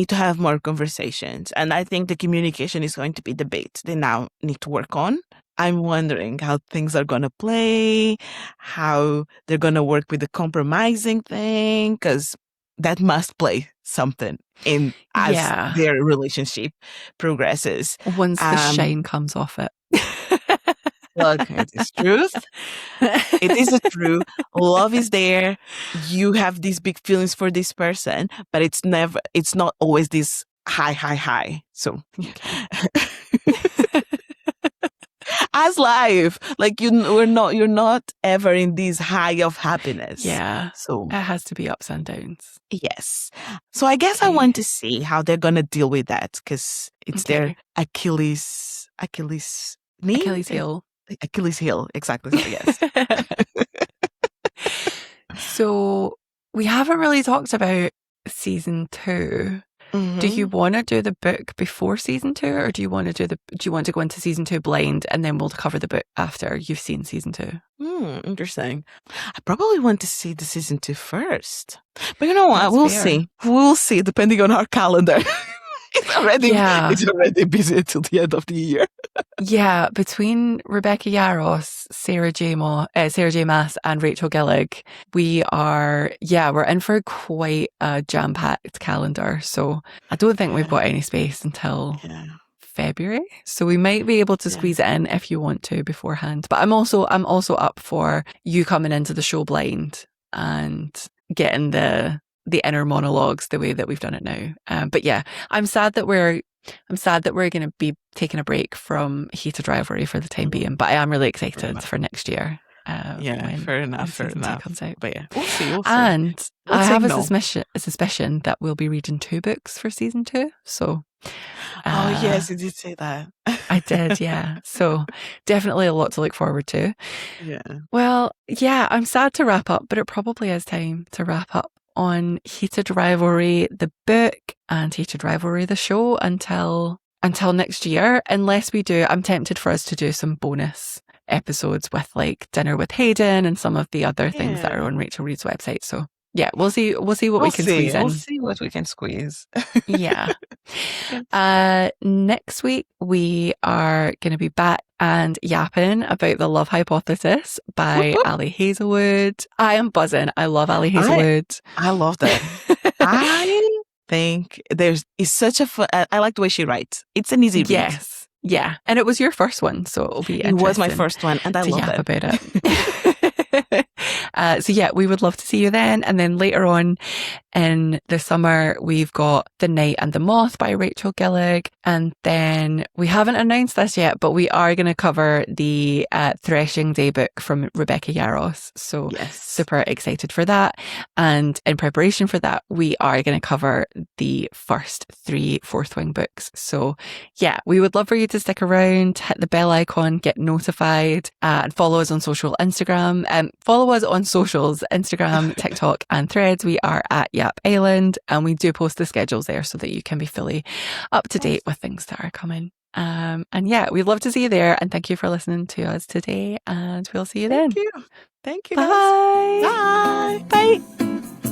to have more conversations, and I think the communication is going to be the bit they now need to work on. I'm wondering how things are going to play, how they're going to work with the compromising thing, because that must play something in as their relationship progresses. Once the shine comes off it. Look, it is truth. It is a true. Love is there. You have these big feelings for this person, but it's not always this high. So as life, like you're not ever in this high of happiness. Yeah. So it has to be ups and downs. Yes. So I guess I want to see how they're gonna deal with that, because it's their Achilles knee? Achilles heel. Achilles heel, exactly. So, yes. So we haven't really talked about season 2. Mm-hmm. Do you want to do the book before season 2, or do you want to go into season 2 blind and then we'll cover the book after you've seen season 2? Interesting. I probably want to see the season 2 first, but you know what? That's we'll fair. see. We'll see, depending on our calendar. It's already busy until the end of the year. Yeah, between Rebecca Yarros, Sarah J. Maas and Rachel Gillig, we're in for quite a jam-packed calendar. So I don't think we've got any space until February. So we might be able to squeeze it in if you want to beforehand. But I'm also up for you coming into the show blind and getting the inner monologues the way that we've done it now. But yeah, I'm sad that we're going to be taking a break from Heated Rivalry for the time being, but I am really excited for next year. Fair enough. Comes out. But yeah, we'll see. And I have a suspicion that we'll be reading 2 books for season 2. So. Yes, you did say that. I did, yeah. So definitely a lot to look forward to. Yeah. Well, yeah, I'm sad to wrap up, but it probably is time to wrap up on Heated Rivalry, the book, and Heated Rivalry, the show, until next year. Unless we do, I'm tempted for us to do some bonus episodes with like Dinner with Hayden and some of the other things that are on Rachel Reid's website. So yeah, we'll see what we can squeeze in. We'll see what we can squeeze. Yeah. Next week we are going to be back and yapping about The Love Hypothesis by Ali Hazelwood. I am buzzing. I love Ali Hazelwood. I love that. I think it's such a fun. I like the way she writes. It's an easy read. Yes. Yeah. And it was your first one, so it'll be interesting. It was my first one, and I love it. About it. So yeah, we would love to see you then. And then later on in the summer, we've got The Night and the Moth by Rachel Gillig. And then we haven't announced this yet, but we are going to cover the Threshing Day book from Rebecca Yarros. So super excited for that. And in preparation for that, we are going to cover the first 3 Fourth Wing books. So yeah, we would love for you to stick around, hit the bell icon, get notified, and follow us on socials, Instagram, TikTok and Threads. We are at Yap Island, and we do post the schedules there so that you can be fully up to date with things that are coming. And yeah, we'd love to see you there, and thank you for listening to us today, and we'll see you then. Thank you. Bye. Bye. Bye.